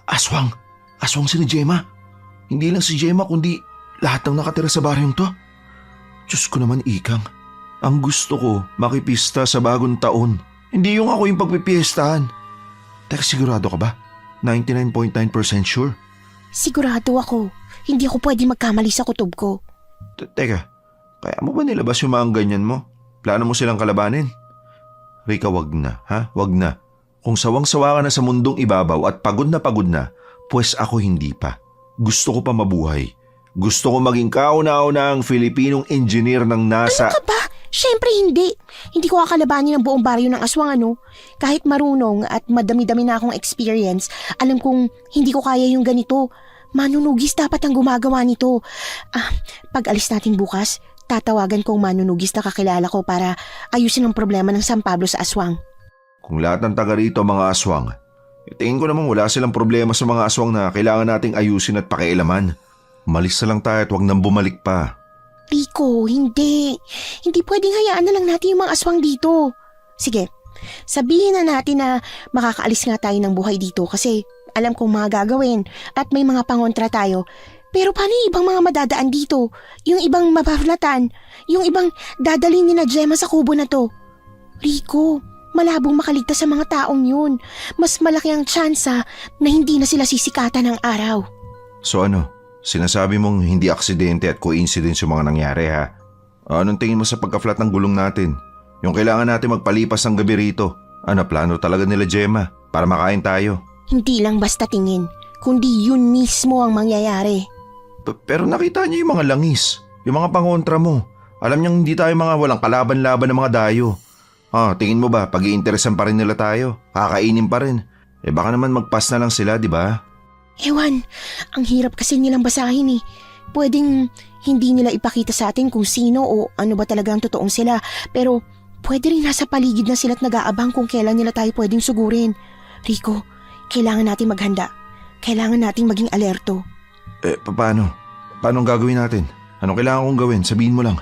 Aswang. Aswang si Gemma. Hindi lang si Gemma kundi lahat ng nakatira sa baryong to. Diyos ko naman, Ikang. Ang gusto ko, makipista sa bagong taon. Hindi yung ako yung pagpipiestahan. Teka, sigurado ka ba? 99.9% sure? Sigurado ako. Hindi ako pwede magkamali sa kutob ko. Teka, kaya mo ba nilabas yung mga ganyan mo? Plano mo silang kalabanin? Rika, wag na, ha? Wag na. Kung sawang-sawa ka na sa mundong ibabaw at pagod na, pues ako hindi pa. Gusto ko pa mabuhay. Gusto ko maging kauna-una ang Filipinong engineer ng NASA. Ano ka ba? Siyempre hindi. Hindi ko kakalabanin ang buong baryo ng aswang ano. Kahit marunong at madami-dami na akong experience, alam kong hindi ko kaya yung ganito. Manunugis dapat ang gumagawa nito. Pag alis natin bukas, tatawagan ko ang manunugis na kakilala ko para ayusin ang problema ng San Pablo sa aswang. Kung lahat ng taga rito mga aswang, tingin ko naman wala silang problema sa mga aswang na kailangan nating ayusin at pakialaman. Malis na lang tayo at huwag nang bumalik pa. Rico, hindi. Hindi pwedeng hayaan na lang natin yung mga aswang dito. Sige, sabihin na natin na makakaalis nga tayo ng buhay dito kasi alam kong mga gagawin at may mga pangontra tayo. Pero paano yung ibang mga madadaan dito? Yung ibang mapaflatan? Yung ibang dadalhin ni na Gemma sa kubo na to? Rico, malabong makaligtas sa mga taong yun. Mas malaki ang tsansa na hindi na sila sisikatan ng araw. So ano? Sinasabi mong hindi aksidente at coincidence yung mga nangyari ha? Anong tingin mo sa pagka-flat ng gulong natin? Yung kailangan natin magpalipas ng gabi rito. Ano plano talaga nila Gemma para makain tayo? Hindi lang basta tingin, kundi yun mismo ang mangyayari. Pero nakita niyo yung mga langis, yung mga pangontra mo. Alam niyang hindi tayo mga walang kalaban-laban ng mga dayo. Tingin mo ba pag-iinteresan pa rin nila tayo? Kakainin pa rin. Baka naman magpas na lang sila, di ba? Ewan, ang hirap kasi nilang basahin eh. Pwedeng hindi nila ipakita sa atin kung sino o ano ba talaga ang totoong sila. Pero pwede rin nasa paligid na sila't nag-aabang kung kailan nila tayo pwedeng sugurin. Rico, kailangan natin maghanda. Kailangan nating maging alerto. Paano? Paano ang gagawin natin? Anong kailangan kong gawin? Sabihin mo lang.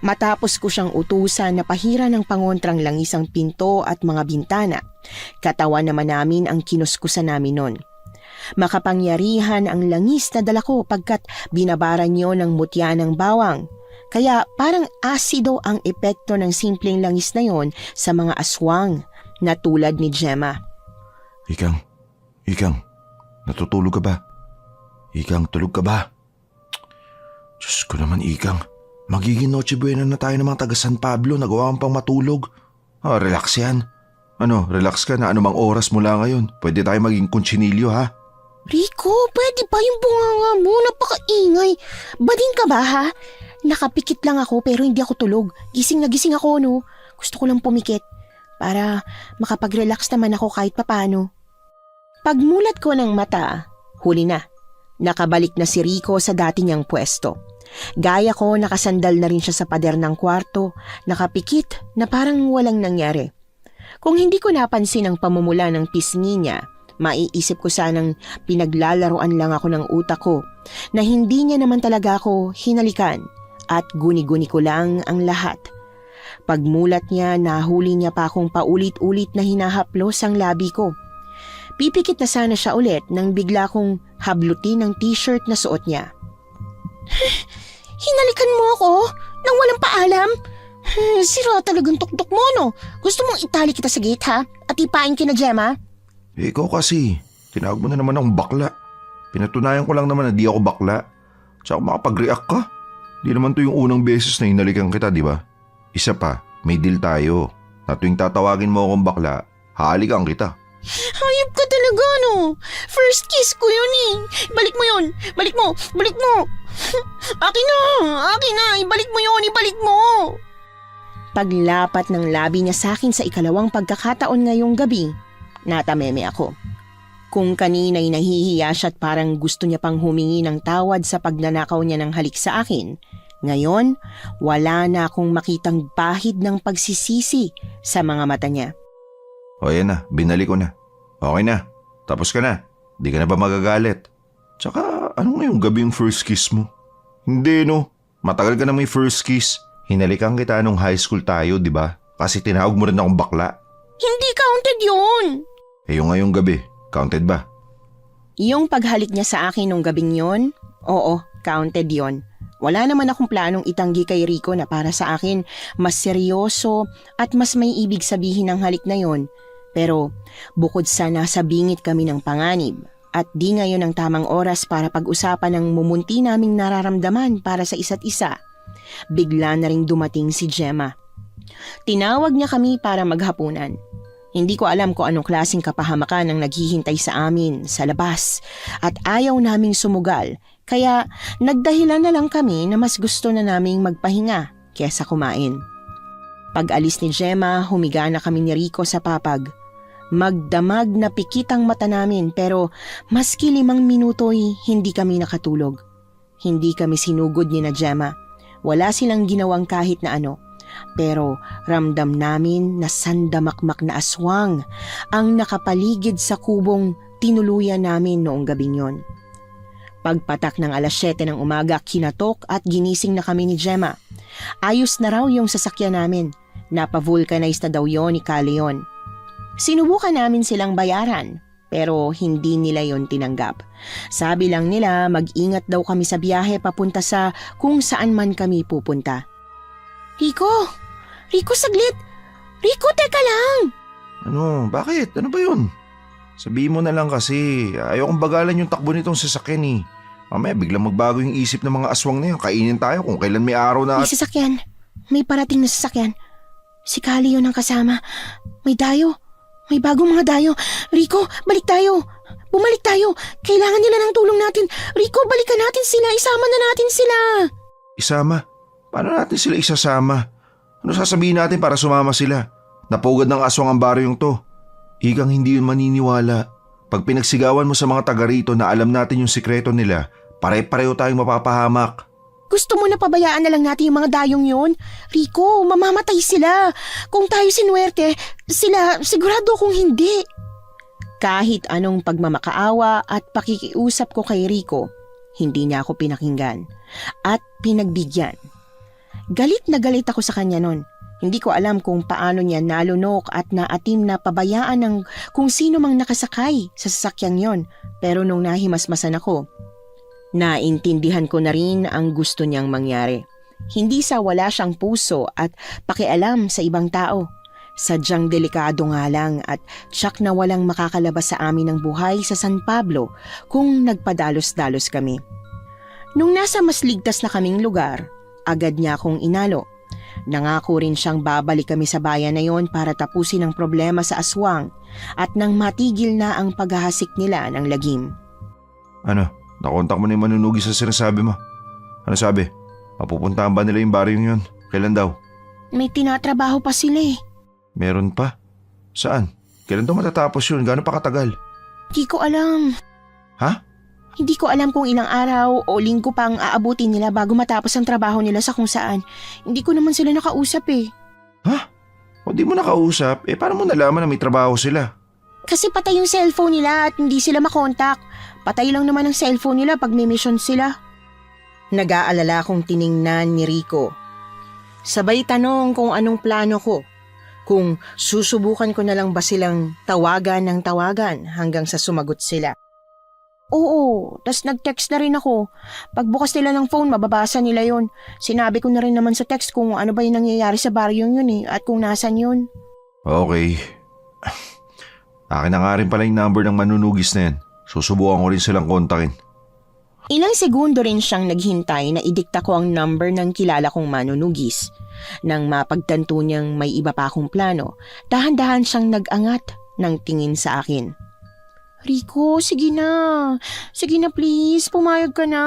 Matapos ko siyang utusan na pahira ng pangontrang langis ang pinto at mga bintana, katawan naman namin ang kinuskusan namin nun. Makapangyarihan ang langis na dala ko pagkat binabaran niyo ng mutya ng bawang. Kaya parang asido ang epekto ng simpleng langis na yon sa mga aswang na tulad ni Gemma. Ikang, natutulog ka ba? Ikang, tulog ka ba? Diyos ko naman, Ikang. Magiging Noche Buena na tayo ng mga taga San Pablo, nagawa kang pang matulog. Relax yan. Relax ka na anumang oras mula ngayon. Pwede tayo maging kuntsinilyo, ha? Rico, pwede ba yung bunganga mo? Napakaingay. Bading ka ba ha? Nakapikit lang ako pero hindi ako tulog. Gising na gising ako no. Gusto ko lang pumikit para makapag-relax naman ako kahit papano. Pagmulat ko ng mata, huli na. Nakabalik na si Rico sa dati niyang pwesto. Gaya ko, nakasandal na rin siya sa pader ng kwarto, nakapikit na parang walang nangyari. Kung hindi ko napansin ang pamumula ng pisngi niya, maiisip ko sanang pinaglalaroan lang ako ng utak ko na hindi niya naman talaga ako hinalikan at guni-guni ko lang ang lahat. Pagmulat niya, nahuli niya pa akong paulit-ulit na hinahaplos ang labi ko. Pipikit na sana siya ulit nang bigla kong hablutin ang t-shirt na suot niya. Hinalikan mo ako nang walang paalam? Sira talagang tuktok mo no? Gusto mong itali kita sa gate ha? At ipain kina Gemma? Ikaw kasi, tinawag mo na naman akong bakla. Pinatunayan ko lang naman na di ako bakla. Tsaka makapag-react ka. Di naman to yung unang beses na hinalikan kita, di ba? Isa pa, may deal tayo. Na tuwing tatawagin mo akong bakla, hahalikan kita. Hayop ka talaga no? First kiss ko yun eh. Balik mo yun. Balik mo. Balik mo. Akin na. Akin na. Ibalik mo yun. Ibalik mo. Paglapat ng labi niya sa akin sa ikalawang pagkakataon ngayong gabi, natameme ako. Kung kanina'y nahihiya siya at parang gusto niya pang humingi ng tawad sa pagnanakaw niya ng halik sa akin, ngayon wala na akong makitang bahid ng pagsisisi sa mga mata niya. O yan na, binalik ko na. Okay na, tapos ka na. Di ka na ba magagalit? Tsaka ano ngayong gabi yung first kiss mo? Hindi no, matagal ka na may first kiss. Hinalikan kita nung high school tayo, di ba? Kasi tinawag mo rin akong bakla. Hindi counted yun! Eh yung ngayong gabi, counted ba? Yung paghalik niya sa akin nung gabing yon, oo, counted yon. Wala naman akong planong itanggi kay Rico na para sa akin mas seryoso at mas may ibig sabihin ng halik na yon. Pero bukod sa nasa bingit kami ng panganib at di ngayon ang tamang oras para pag-usapan ng mumunti naming nararamdaman para sa isa't isa, bigla na ring dumating si Gemma. Tinawag niya kami para maghapunan. Hindi ko alam kung anong klaseng kapahamakan ang naghihintay sa amin sa labas at ayaw naming sumugal kaya nagdahilan na lang kami na mas gusto na naming magpahinga kesa kumain. Pag-alis ni Gemma, humiga na kami ni Rico sa papag. Magdamag na pikit ang mata namin pero maski 5 minuto'y hindi kami nakatulog. Hindi kami sinugod ni na Gemma. Wala silang ginawang kahit na ano. Pero ramdam namin na sandamakmak na aswang ang nakapaligid sa kubong tinuluyan namin noong gabing yon. Pagpatak ng 7:00 ng umaga, kinatok at ginising na kami ni Gemma. Ayos na raw yung sasakyan namin. Napavulcanize na daw yon ni Caleon. Sinubukan namin silang bayaran pero hindi nila yon tinanggap. Sabi lang nila mag-ingat daw kami sa biyahe papunta sa kung saan man kami pupunta. Rico! Rico, saglit! Rico, teka lang! Ano, bakit? Ano ba yun? Sabihin mo na lang kasi, ayokong bagalan yung takbo nitong sasakyan eh. Mamaya biglang magbago yung isip ng mga aswang na yun. Kainin tayo kung kailan may araw na... May sasakyan. May parating na sasakyan. Si Kali yun ang kasama. May dayo. May bagong mga dayo. Rico, balik tayo. Bumalik tayo. Kailangan nila ng tulong natin. Rico, balikan natin sila. Isama na natin sila. Isama? Paano natin sila isasama? Ano sasabihin natin para sumama sila? Napugad ng aswang ang baryong to. Ikang hindi yun maniniwala. Pag pinagsigawan mo sa mga taga rito na alam natin yung sikreto nila, pare-pareho tayong mapapahamak. Gusto mo na pabayaan na lang natin yung mga dayong yun? Rico, mamamatay sila. Kung tayo sinuwerte, sila sigurado kung hindi. Kahit anong pagmamakaawa at pakikiusap ko kay Rico, hindi niya ako pinakinggan at pinagbigyan. Galit na galit ako sa kanya nun. Hindi ko alam kung paano niya nalunok at naatim na pabayaan ng kung sino mang nakasakay sa sasakyang yon. Pero nung nahimasmasan ako, naintindihan ko na rin ang gusto niyang mangyari. Hindi sa wala siyang puso at pakialam sa ibang tao. Sadyang delikado nga lang at tsak na walang makakalabas sa amin ng buhay sa San Pablo kung nagpadalos-dalos kami. Nung nasa mas ligtas na kaming lugar, agad niya akong inalo. Nangako rin siyang babalik kami sa bayan na yon para tapusin ang problema sa aswang at nang matigil na ang paghahasik nila ng lagim. Ano? Nakontak mo na yung manunugi sa sinasabi mo? Ano sabi? Mapupuntahan ba nila yung baryong yun? Kailan daw? May tinatrabaho pa sila eh. Meron pa? Saan? Kailan daw matatapos yun? Gaano pa katagal? Hindi ko alam. Ha? Hindi ko alam kung ilang araw o linggo pang aabutin nila bago matapos ang trabaho nila sa kung saan. Hindi ko naman sila nakausap eh. Ha? O di mo nakausap? Paano mo nalaman na may trabaho sila? Kasi patay yung cellphone nila at hindi sila makontak. Patay lang naman ang cellphone nila pag may mission sila. Nag-aalala kong tiningnan ni Rico. Sabay tanong kung anong plano ko. Kung susubukan ko na lang ba silang tawagan ng tawagan hanggang sa sumagot sila. Oo, tas nag-text na rin ako. Pagbukas nila ng phone, mababasa nila yon. Sinabi ko na rin naman sa text kung ano ba yung nangyayari sa baryong yun at kung nasan yun. Okay. Akin na nga rin pala yung number ng manunugis na yan. Susubukan ko rin silang kontakin. Ilang segundo rin siyang naghintay na idikta ko ang number ng kilala kong manunugis. Nang mapagtanto niyang may iba pa akong plano, dahan-dahan siyang nag-angat ng tingin sa akin. Rico, sige na. Sige na please, pumayag ka na.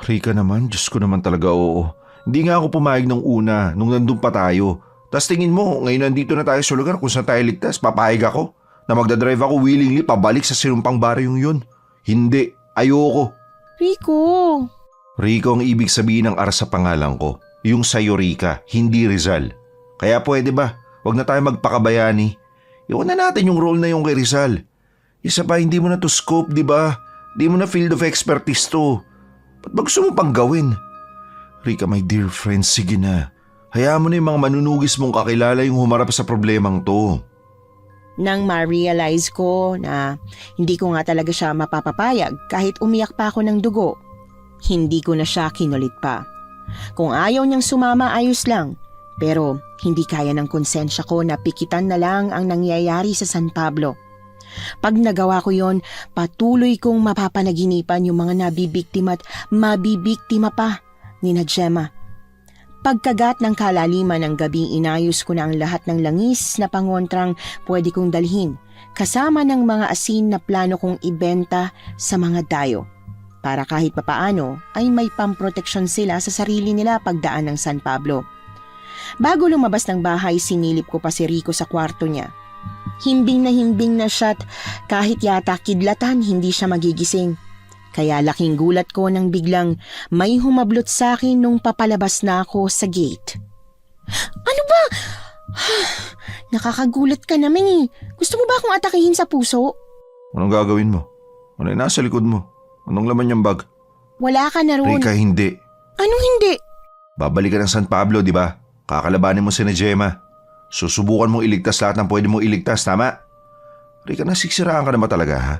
Rika naman, Diyos ko naman talaga oo. Hindi nga ako pumayag nung una, nung nandun pa tayo. Tas tingin mo, ngayon nandito na tayo sa lugar kung saan tayo ligtas, papayag ako na magdadrive ako willingly pabalik sa sinumpang baryong yun. Hindi, ayoko. Rico. Rico ang ibig sabihin ng ara sa pangalan ko. Yung sa'yo Rika, hindi Rizal. Kaya pwede ba, wag na tayo magpakabayani. Iwan na natin yung role na yung kay Rizal. Isa pa, hindi mo na to scope, di ba? Di mo na field of expertise to. Ba't ba gusto mo pang gawin? Rika, my dear friend, sige na. Hayaan mo na yung mga manunugis mong kakilala yung humarap sa problemang to. Nang ma-realize ko na hindi ko nga talaga siya mapapapayag kahit umiyak pa ako ng dugo, hindi ko na siya kinulit pa. Kung ayaw niyang sumama, ayos lang. Pero hindi kaya ng konsensya ko na pikitan na lang ang nangyayari sa San Pablo. Pag nagawa ko yon, patuloy kong mapapanaginipan yung mga nabibiktima at mabibiktima pa ni Gemma. Pagkagat ng kalaliman ng gabi, inayos ko na ang lahat ng langis na pangontrang pwede kong dalhin, kasama ng mga asin na plano kong ibenta sa mga dayo. Para kahit papaano ay may pamproteksyon sila sa sarili nila pagdaan ng San Pablo. Bago lumabas ng bahay, sinilip ko pa si Rico sa kwarto niya. Himbing na siya at kahit yata kidlatan, hindi siya magigising. Kaya laking gulat ko nang biglang may humablot sa akin nung papalabas na ako sa gate. Ano ba? Nakakagulat ka naman eh. Gusto mo ba akong atakihin sa puso? Anong gagawin mo? Ano yung nasa likod mo? Anong laman yung bag? Wala ka na roon. Rika, hindi. Anong hindi? Babalik ka ng San Pablo, di ba? Kakalabanin mo si Gemma. Susubukan mong iligtas lahat ng pwede mong iligtas, tama? Rika, nasiksiraan ka na ba talaga, ha?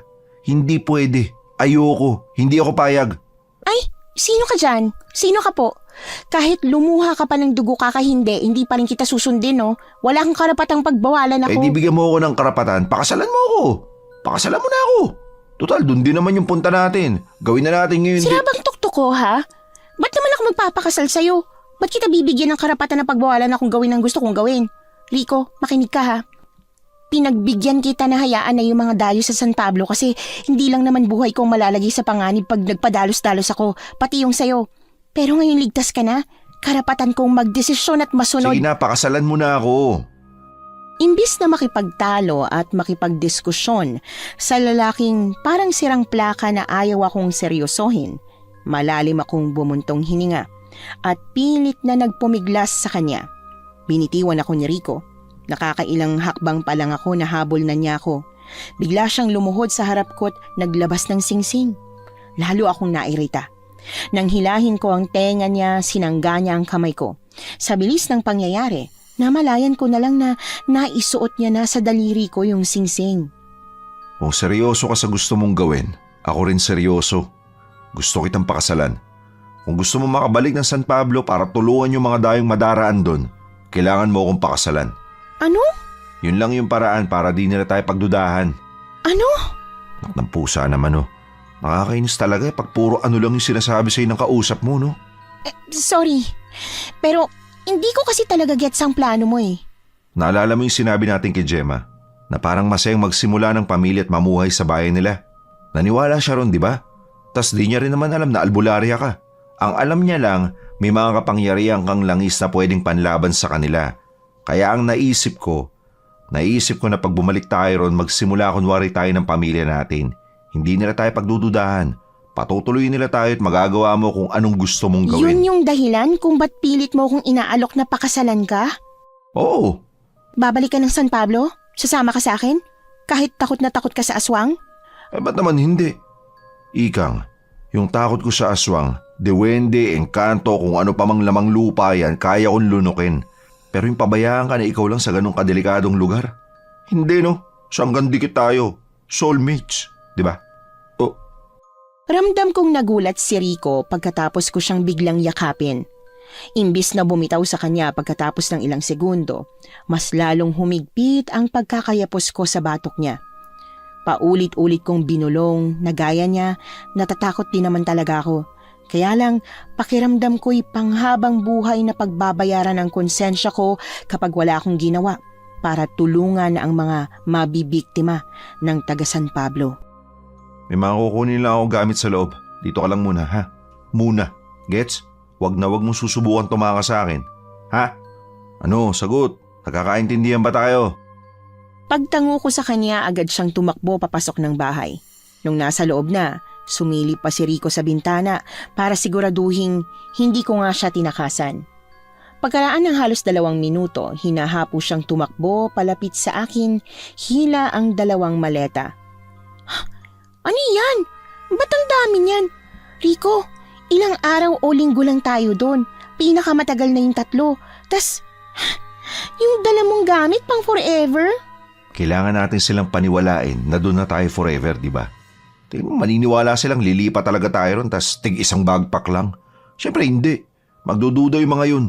Hindi pwede. Ayoko. Hindi ako payag. Ay, sino ka dyan? Sino ka po? Kahit lumuha ka pa ng dugo hindi pa rin kita susundin, no? Wala kang karapatang pagbawalan ako. Eh, di bigyan mo ako ng karapatan. Pakasalan mo ako. Pakasalan mo na ako. Total, dun din naman yung punta natin. Gawin na natin ngayon. Sira bang tuktok ko, ha? Ba't naman ako magpapakasal sa'yo? Ba't kita bibigyan ng karapatan na pagbawalan akong gawin ang gusto kong gawin? Rico, makinig ka, ha? Pinagbigyan kita na hayaan na yung mga dayo sa San Pablo kasi hindi lang naman buhay kong malalagay sa panganib pag nagpadalos-dalos ako, pati yung sayo. Pero ngayon ligtas ka na, karapatan kong magdesisyon at masunod. Sige na, pakasalan mo na ako. Imbis na makipagtalo at makipagdiskusyon sa lalaking parang sirang plaka na ayaw akong seryosohin, malalim akong bumuntong hininga at pilit na nagpumiglas sa kanya. Binitiwan ako ni Rico. Nakakailang hakbang pa lang ako na habol na niya ako. Bigla siyang lumuhod sa harap ko at naglabas ng singsing. Lalo akong nairita. Nang hilahin ko ang tenga niya, sinangga niya ang kamay ko. Sa bilis ng pangyayari, namalayan ko na lang na naisuot niya na sa daliri ko yung singsing. Kung seryoso ka sa gusto mong gawin, ako rin seryoso. Gusto kitang pakasalan. Kung gusto mo makabalik ng San Pablo para tulungan yung mga dayong madaraan doon, kailangan mo akong pakasalan. Ano? Yun lang yung paraan para di nila tayo pagdudahan. Ano? Nak ng pusa naman, oh. Nakakainis talaga pag puro ano lang yung sinasabi sa'yo ng kausap mo, no? Sorry. Pero hindi ko kasi talaga gets ang plano mo eh. Naalala mo yung sinabi natin kay Gemma na parang masayang magsimula ng pamilya at mamuhay sa bayan nila. Naniwala siya ron, di ba? Tas di niya rin naman alam na albularya ka. Ang alam niya lang, may mga kapangyarihan kang langis na pwedeng panlaban sa kanila. Kaya ang naisip ko na pag bumalik tayo ron, magsimula kunwari tayo ng pamilya natin. Hindi nila tayo pagdududahan. Patutuloy nila tayo at magagawa mo kung anong gusto mong gawin. Yun yung dahilan kung ba't pilit mo kung inaalok na pakasalan ka? Oo. Babalik ka ng San Pablo? Sasama ka sa akin? Kahit takot na takot ka sa aswang? Eh ba't naman hindi? Ikang, yung takot ko sa aswang, dewende, engkanto, kung ano pa mang lamang lupa yan, kaya kong lunukin. Pero yung pabayaan ka na ikaw lang sa ganong kadelikadong lugar? Hindi, no? Sanggang dikit tayo. Soulmates, di ba? Oh. Ramdam kong nagulat si Rico pagkatapos ko siyang biglang yakapin. Imbis na bumitaw sa kanya pagkatapos ng ilang segundo, mas lalong humigpit ang pagkakayapos ko sa batok niya. Paulit-ulit kong binulong na gaya niya, natatakot din naman talaga ako. Kaya lang, pakiramdam ko'y panghabang buhay na pagbabayaran ng konsensya ko kapag wala akong ginawa para tulungan ang mga mabibiktima ng taga San Pablo. May mga kukunin lang ako gamit sa loob. Dito ka lang muna, ha? Muna. Gets? Wag mong susubukan tumakas sa akin. Ha? Ano, sagot. Nagkakaintindihan ba tayo? Pagtango ko sa kanya, agad siyang tumakbo papasok ng bahay. Nung nasa loob na, sumilip pa si Rico sa bintana para siguraduhin hindi ko nga siya tinakasan. Pagkaraan ng halos 2 minuto, hinahapo siyang tumakbo palapit sa akin, hila ang 2 maleta. Ano yan? Ba't ang dami niyan? Rico, ilang araw o linggo lang tayo doon. Pinakamatagal na yung 3. Tas, yung dala mong gamit pang forever? Kailangan natin silang paniwalain na doon na tayo forever, di ba? Maniniwala silang lilipat talaga tayo ron tas tig-isang bagpak lang. Siyempre hindi. Magdududa yung mga yun.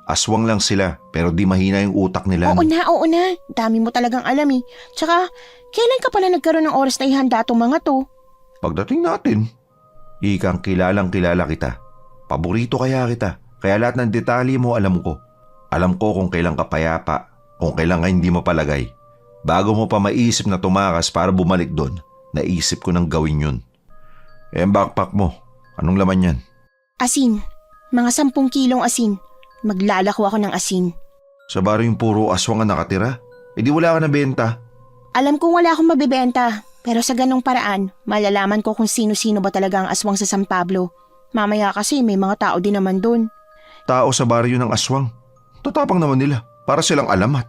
Aswang lang sila pero di mahina yung utak nila. Oo na. Dami mo talagang alam eh. Tsaka, kailan ka pala nagkaroon ng oras na ihanda tong mga to? Pagdating natin, ikang kilalang kilala kita. Paborito kaya kita. Kaya lahat ng detalye mo alam ko. Alam ko kung kailan ka payapa, kung kailan ka hindi mapalagay. Bago mo pa maisip na tumakas para bumalik doon, naisip ko nang gawin yun. Ang backpack mo, anong laman yan? Asin. Mga 10 kilong asin. Maglalako ako ng asin. Sa baro yung puro aswang ang nakatira? E di wala ka na benta. Alam kong wala akong mabibenta, pero sa ganong paraan, malalaman ko kung sino-sino ba talaga ang aswang sa San Pablo. Mamaya kasi may mga tao din naman doon. Tao sa baryo ng aswang. Tatapang naman nila, para silang alamat.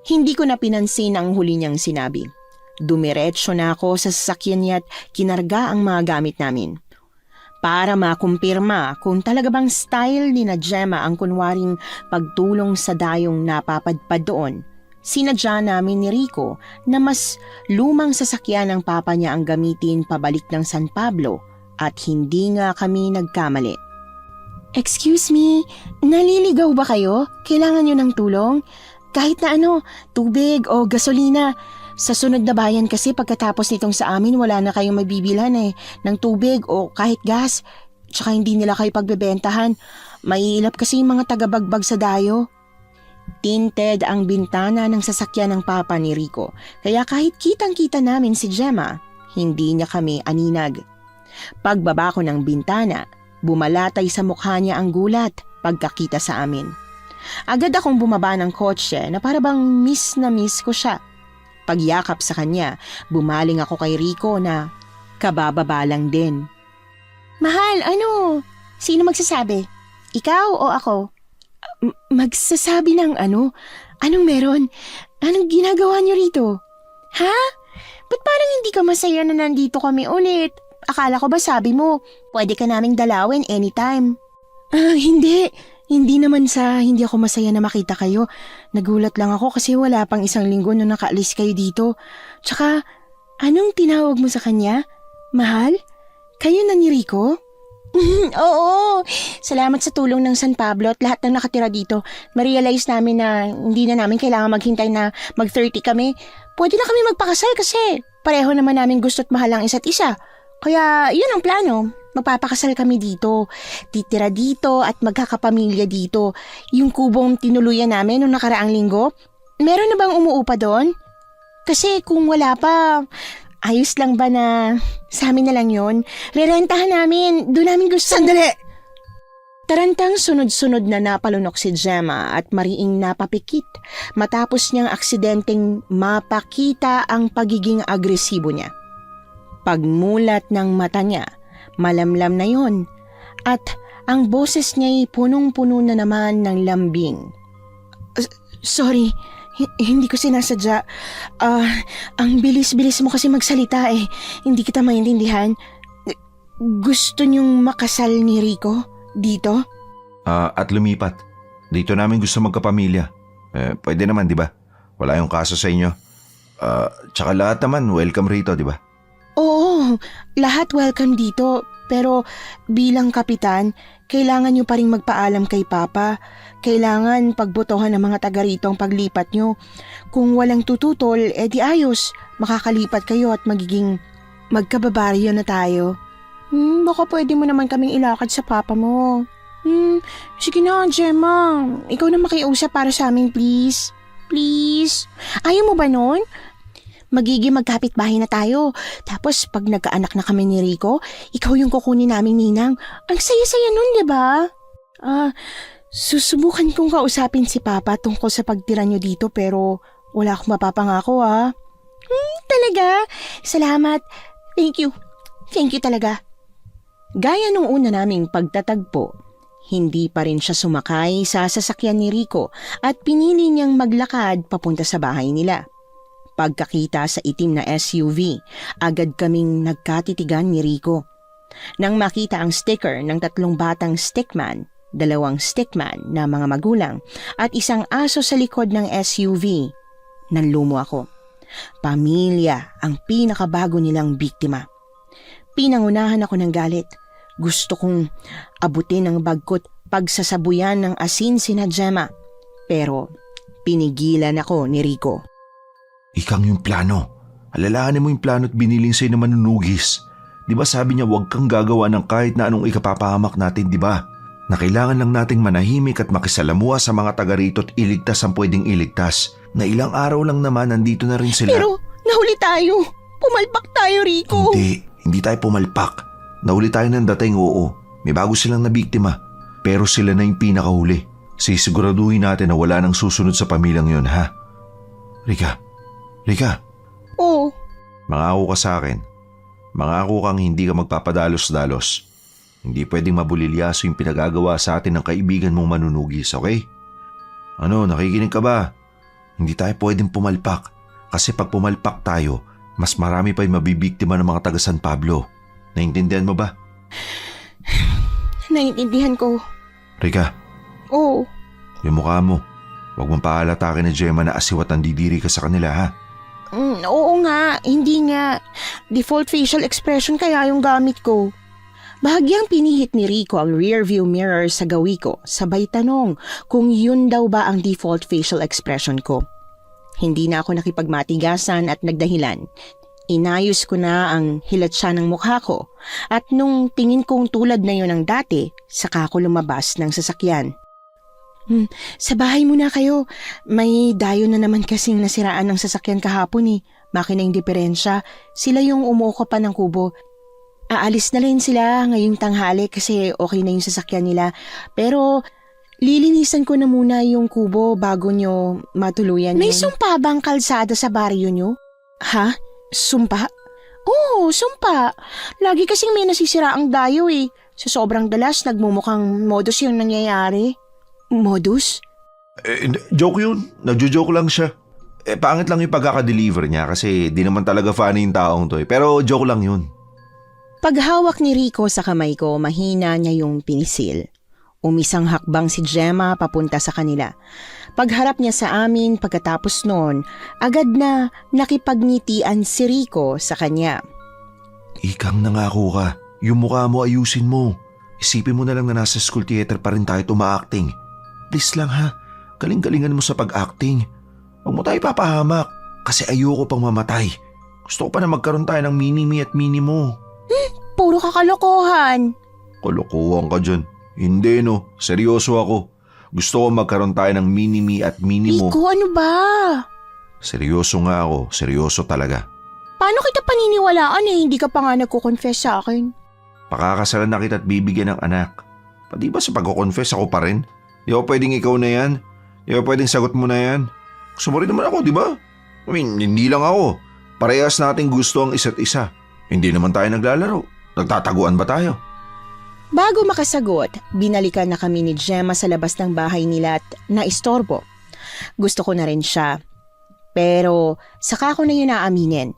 Hindi ko na pinansin ang huli niyang sinabi. Dumiretso na ako sa sasakyan niya at kinarga ang mga gamit namin. Para makumpirma kung talaga bang style ni na Gemma ang kunwaring pagtulong sa dayong napapadpad doon, sinadya namin ni Rico na mas lumang sasakyan ng papa niya ang gamitin pabalik ng San Pablo at hindi nga kami nagkamali. Excuse me, naliligaw ba kayo? Kailangan niyo ng tulong? Kahit na tubig o gasolina. Sa sunod na bayan kasi pagkatapos nitong sa amin wala na kayong mabibilhan ng tubig o kahit gas. Tsaka hindi nila kayo pagbebentahan. Maiilap kasi yung mga tagabagbag sa dayo. Tinted ang bintana ng sasakyan ng papa ni Rico. Kaya kahit kitang-kita namin si Gemma, hindi niya kami aninag. Pagbaba ko ng bintana, bumalatay sa mukha niya ang gulat pagkakita sa amin. Agad akong bumaba ng kotse na para bang miss na miss ko siya. Pagyakap sa kanya, bumaling ako kay Rico na kabababa lang din. Mahal, Sino magsasabi? Ikaw o ako? Magsasabi ng ano? Anong meron? Anong ginagawa niyo rito? Ha? Ba't parang hindi ka masaya na nandito kami ulit? Akala ko ba sabi mo, pwede ka naming dalawin anytime? Hindi. Hindi naman sa hindi ako masaya na makita kayo. Nagulat lang ako kasi wala pang 1 linggo nung nakaalis kayo dito. Tsaka, anong tinawag mo sa kanya? Mahal? Kayo na ni Rico? Oo. Salamat sa tulong ng San Pablo at lahat ng nakatira dito. Ma-realize namin na hindi na namin kailangan maghintay na mag-30 kami. Pwede na kami magpakasal kasi pareho naman namin gusto't mahal ang isa't isa. Kaya yun ang plano. Magpapakasal kami dito. Titira dito at magkakapamilya dito. Yung kubong tinuluyan namin noong nakaraang linggo, meron na bang umuupa doon? Kasi kung wala pa, ayos lang ba na sa amin na lang yun? Rerentahan namin. Doon namin gusto. Sandali! Tarantang sunod-sunod na napalunok si Gemma at mariing napapikit matapos niyang aksidenteng mapakita ang pagiging agresibo niya. Pagmulat ng mata niya, malamlam na yon at ang boses niya'y punong-puno na naman ng lambing. Sorry, hindi ko sinasadya. Ang bilis-bilis mo kasi magsalita eh. Hindi kita maintindihan. Gusto niyong makasal ni Rico dito? At lumipat. Dito namin gusto magkapamilya. Pwede naman, di ba? Wala yung kaso sa inyo. Tsaka lahat naman, welcome rito, di ba? Oo, lahat welcome dito. Pero bilang kapitan, kailangan nyo pa rin magpaalam kay Papa. Kailangan pagbotohan ng mga taga rito ang paglipat nyo. Kung walang tututol, edi ayos. Makakalipat kayo at magiging magkababaryo na tayo. Baka pwede mo naman kaming ilakad sa Papa mo. Sige na, Gemma. Ikaw na makiusap para sa amin, please. Please. Ayaw mo ba nun? Magiging magkapit-bahay na tayo. Tapos pag nagkaanak na kami ni Rico, ikaw yung kukunin naming ninang. Ang saya-saya nun, di ba? Susubukan kong kausapin si Papa tungkol sa pagtira nyo dito pero wala akong mapapangako Talaga? Salamat. Thank you. Thank you talaga. Gaya nung una naming pagtatagpo, hindi pa rin siya sumakay sa sasakyan ni Rico at pinili niyang maglakad papunta sa bahay nila. Pagkakita sa itim na SUV, agad kaming nagkatitigan ni Rico. Nang makita ang sticker ng 3 batang stickman, 2 stickman na mga magulang at isang aso sa likod ng SUV, nanlumo ako. Pamilya ang pinakabago nilang biktima. Pinangunahan ako ng galit. Gusto kong abutin ang bagkot pagsasabuyan ng asin sina Gemma. Pero pinigilan ako ni Rico. Ikang yung plano. Alalahanin mo yung plano at biniling sa'yo na manunugis. Di ba sabi niya huwag kang gagawa ng kahit na anong ikapapahamak natin, di ba? Na kailangan lang nating manahimik at makisalamuha sa mga taga rito at iligtas ang pwedeng iligtas. Na ilang araw lang naman nandito na rin sila. Pero nahuli tayo. Pumalpak tayo, Rico. Hindi tayo pumalpak. Nahuli tayo ng dating, oo. May bago silang nabiktima. Pero sila na yung pinakahuli. Sisiguraduhin natin na wala nang susunod sa pamilyang yun, ha? Rika. Oo. Mangako ka sa akin. Mangako kang hindi ka magpapadalos-dalos. Hindi pwedeng mabulilyaso yung pinagagawa sa atin ng kaibigan mong manunugis, okay? Ano, nakikinig ka ba? Hindi tayo pwedeng pumalpak. Kasi pag pumalpak tayo, mas marami pa yung mabibiktima ng mga taga San Pablo. Naintindihan mo ba? Naiintindihan ko. Rika, Oo. yung mukha mo. Huwag mong pahalatakin na Gemma na asiwat ang didiri ka sa kanila, ha? Oo nga, hindi nga. Default facial expression kaya yung gamit ko. Bahagyang pinihit ni Rico ang rearview mirror sa gawi ko, sabay tanong kung yun daw ba ang default facial expression ko. Hindi na ako nakipagmatigasan at nagdahilan. Inayos ko na ang hilatsya ng mukha ko at nung tingin kong tulad na yun ang dati, saka ako lumabas ng sasakyan. Sa bahay muna kayo. May dayo na naman kasing nasiraan ng sasakyan kahapon eh. Makina yung diferensya. Sila yung umuuko pa ng kubo. Aalis na rin sila ngayong tanghali kasi okay na yung sasakyan nila. Pero lilinisan ko na muna yung kubo bago nyo matuluyan. May sumpa bang kalsada sa baryo nyo? Ha? Sumpa? Oo, sumpa. Lagi kasing may nasisira ang dayo eh. Sa sobrang dalas, nagmumukhang modus yung nangyayari. Modus? Joke yun. Nagjo-joke lang siya. Pangit lang yung pagkaka-deliver niya kasi di naman talaga funny yung taong to eh. Pero joke lang yun. Paghawak ni Rico sa kamay ko, mahina niya yung pinisil. Umisang hakbang si Gemma papunta sa kanila. Pagharap niya sa amin pagkatapos noon, agad na nakipagnitian si Rico sa kanya. Ikang nangako ka. Yung mukha mo ayusin mo. Isipin mo na lang na nasa school theater pa rin tayo tuma-acting. Please lang ha, galing-galingan mo sa pag-acting. Huwag mo tayo papahamak kasi ayoko pang mamatay. Gusto ko pa na magkaroon tayo ng mini-me at mini-mo. Puro kakalokohan. Kalokohan ka dyan. Hindi no, seryoso ako. Gusto ko magkaroon tayo ng mini-me at mini-mo. Rico, ano ba? Seryoso nga ako, seryoso talaga. Paano kita paniniwalaan eh? Hindi ka pa nga nagko-confess sa akin. Pakakasalan na kita at bibigyan ng anak. Pati ba sa pagko-confess ako pa rin? Di ako pwedeng ikaw na yan. Di ako pwedeng sagot mo na yan. Gusto mo rin naman ako, di ba? I mean, hindi lang ako. Parehas nating gusto ang isa't isa. Hindi naman tayo naglalaro. Nagtataguan ba tayo? Bago makasagot, binalikan na kami ni Gemma sa labas ng bahay nila at naistorbo. Gusto ko na rin siya. Pero saka ko na yun aaminin.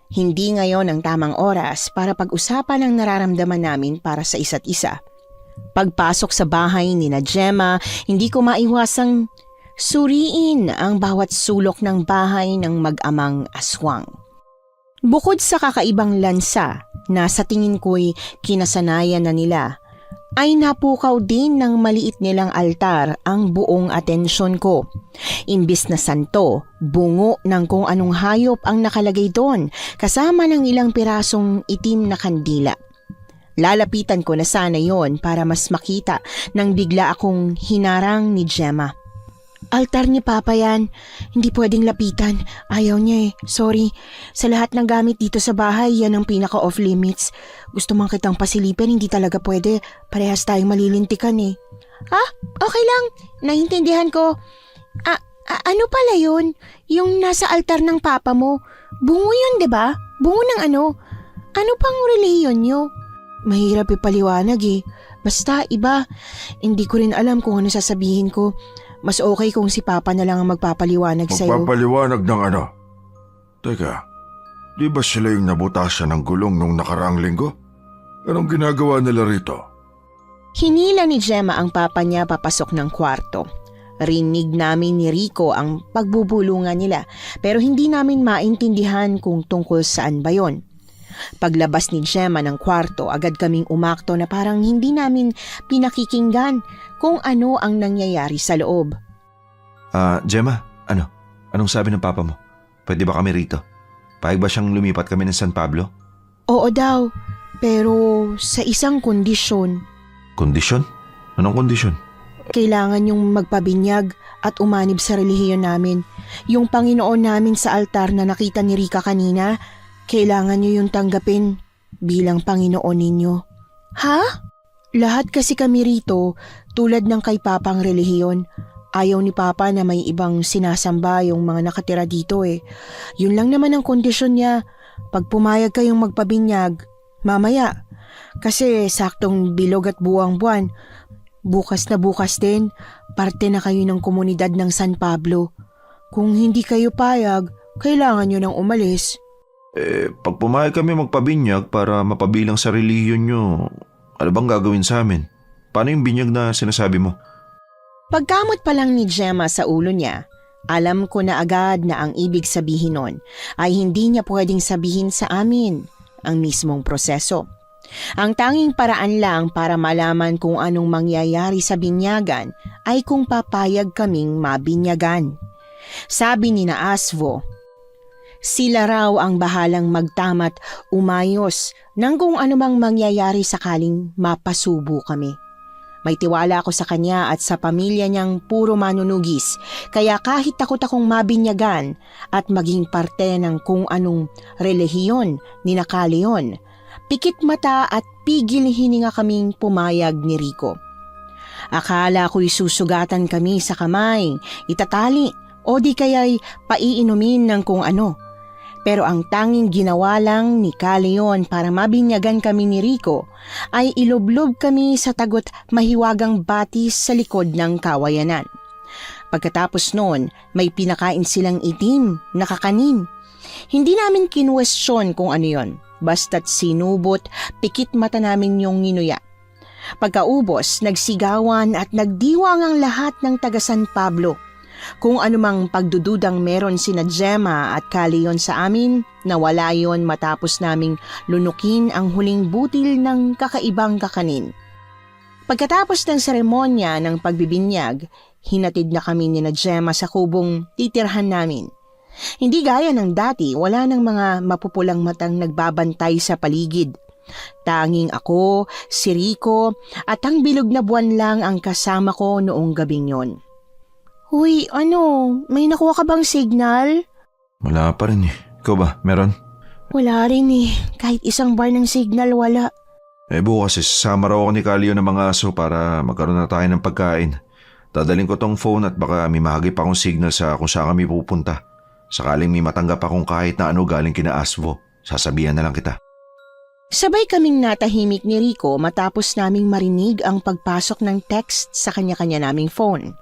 Hindi ngayon ang tamang oras para pag-usapan ang nararamdaman namin para sa isa't isa. Pagpasok sa bahay ni na Gemma, hindi ko maiwasang suriin ang bawat sulok ng bahay ng mag-amang aswang. Bukod sa kakaibang lansa na sa tingin ko'y kinasanayan na nila, ay napukaw din ng maliit nilang altar ang buong atensyon ko. Imbis na santo, bungo ng kung anong hayop ang nakalagay doon kasama ng ilang pirasong itim na kandila. Lalapitan ko na sana yon para mas makita nang bigla akong hinarang ni Gemma. Altar ni Papa yan. Hindi pwedeng lapitan. Ayaw niya eh. Sorry. Sa lahat ng gamit dito sa bahay, yan ang pinaka-off limits. Gusto man kitang pasilipin, hindi talaga pwede. Parehas tayong malilintikan eh. Okay lang. Naintindihan ko. Ano pala yun? Yung nasa altar ng Papa mo. Bungo yun, di ba? Bungo ng ano? Ano pang relihiyon nyo? Mahirap ipaliwanag eh. Basta iba, hindi ko rin alam kung ano sasabihin ko. Mas okay kung si Papa na lang ang magpapaliwanag sa'yo. Magpapaliwanag ng ano? Teka, di ba sila yung nabutasan ng gulong nung nakaraang linggo? Anong ginagawa nila rito? Hinila ni Gemma ang papa niya papasok ng kwarto. Rinig namin ni Rico ang pagbubulungan nila pero hindi namin maintindihan kung tungkol saan ba yon. Paglabas ni Gemma ng kwarto, agad kaming umakto na parang hindi namin pinakikinggan kung ano ang nangyayari sa loob. Gemma, ano? Anong sabi ng papa mo? Pwede ba kami rito? Payag ba siyang lumipat kami ng San Pablo? Oo daw, pero sa isang kondisyon. Kondisyon? Anong kondisyon? Kailangan yung magpabinyag at umanib sa relihiyon namin. Yung Panginoon namin sa altar na nakita ni Rika kanina, kailangan nyo yung tanggapin bilang Panginoon ninyo. Ha? Lahat kasi kami rito, tulad ng kay Papang relihiyon. Ayaw ni Papa na may ibang sinasamba yung mga nakatira dito eh. Yun lang naman ang kondisyon niya. Pag pumayag kayong magpabinyag, mamaya. Kasi saktong bilog at buwang-buwan. Bukas na bukas din, parte na kayo ng komunidad ng San Pablo. Kung hindi kayo payag, kailangan nyo nang umalis. Pag pumayag kami magpabinyag para mapabilang sa relihiyon nyo, ano bang gagawin sa amin? Paano yung binyag na sinasabi mo? Pagkamot pa lang ni Gemma sa ulo niya, alam ko na agad na ang ibig sabihin nun ay hindi niya pwedeng sabihin sa amin ang mismong proseso. Ang tanging paraan lang para malaman kung anong mangyayari sa binyagan ay kung papayag kaming mabinyagan. Sabi ni na Asvo, sila raw ang bahalang magtamat umayos ng kung anumang mangyayari sakaling mapasubo kami. May tiwala ako sa kanya at sa pamilya niyang puro manunugis, kaya kahit takot akong mabinyagan at maging parte ng kung anong relihiyon ni Nakaleon, pikit mata at pigil hininga kaming pumayag ni Rico. Akala ko'y susugatan kami sa kamay, itatali o di kaya'y paiinumin ng kung ano. Pero ang tanging ginawa lang ni Kaleon para mabinyagan kami ni Rico ay ilublob kami sa tagot mahiwagang batis sa likod ng kawayanan. Pagkatapos noon, may pinakain silang itim na kakanin. Hindi namin kinuwestiyon kung ano yon, basta't sinubot, pikit mata namin yung nginuya. Pagkaubos, nagsigawan at nagdiwang ang lahat ng taga San Pablo. Kung anumang pagdududang meron sina Gemma at Kaleon sa amin, nawala yon matapos naming lunukin ang huling butil ng kakaibang kakanin. Pagkatapos ng seremonya ng pagbibinyag, hinatid na kami ni na Gemma sa kubong titirhan namin. Hindi gaya ng dati, wala ng mga mapupulang matang nagbabantay sa paligid. Tanging ako, si Rico at ang bilog na buwan lang ang kasama ko noong gabing yon. Uy, may nakuha ka bang signal? Wala pa rin eh. Ikaw ba? Meron? Wala rin eh. Kahit isang bar ng signal, wala. Bukas sasama raw ako ni Kalio ng mga aso para magkaroon na tayo ng pagkain. Dadaling ko tong phone at baka may mahagip akong signal sa kung saan kami pupunta. Sakaling may matanggap akong kahit na ano galing kina Asvo, sasabihan na lang kita. Sabay kaming natahimik ni Rico matapos naming marinig ang pagpasok ng text sa kanya-kanya naming phone.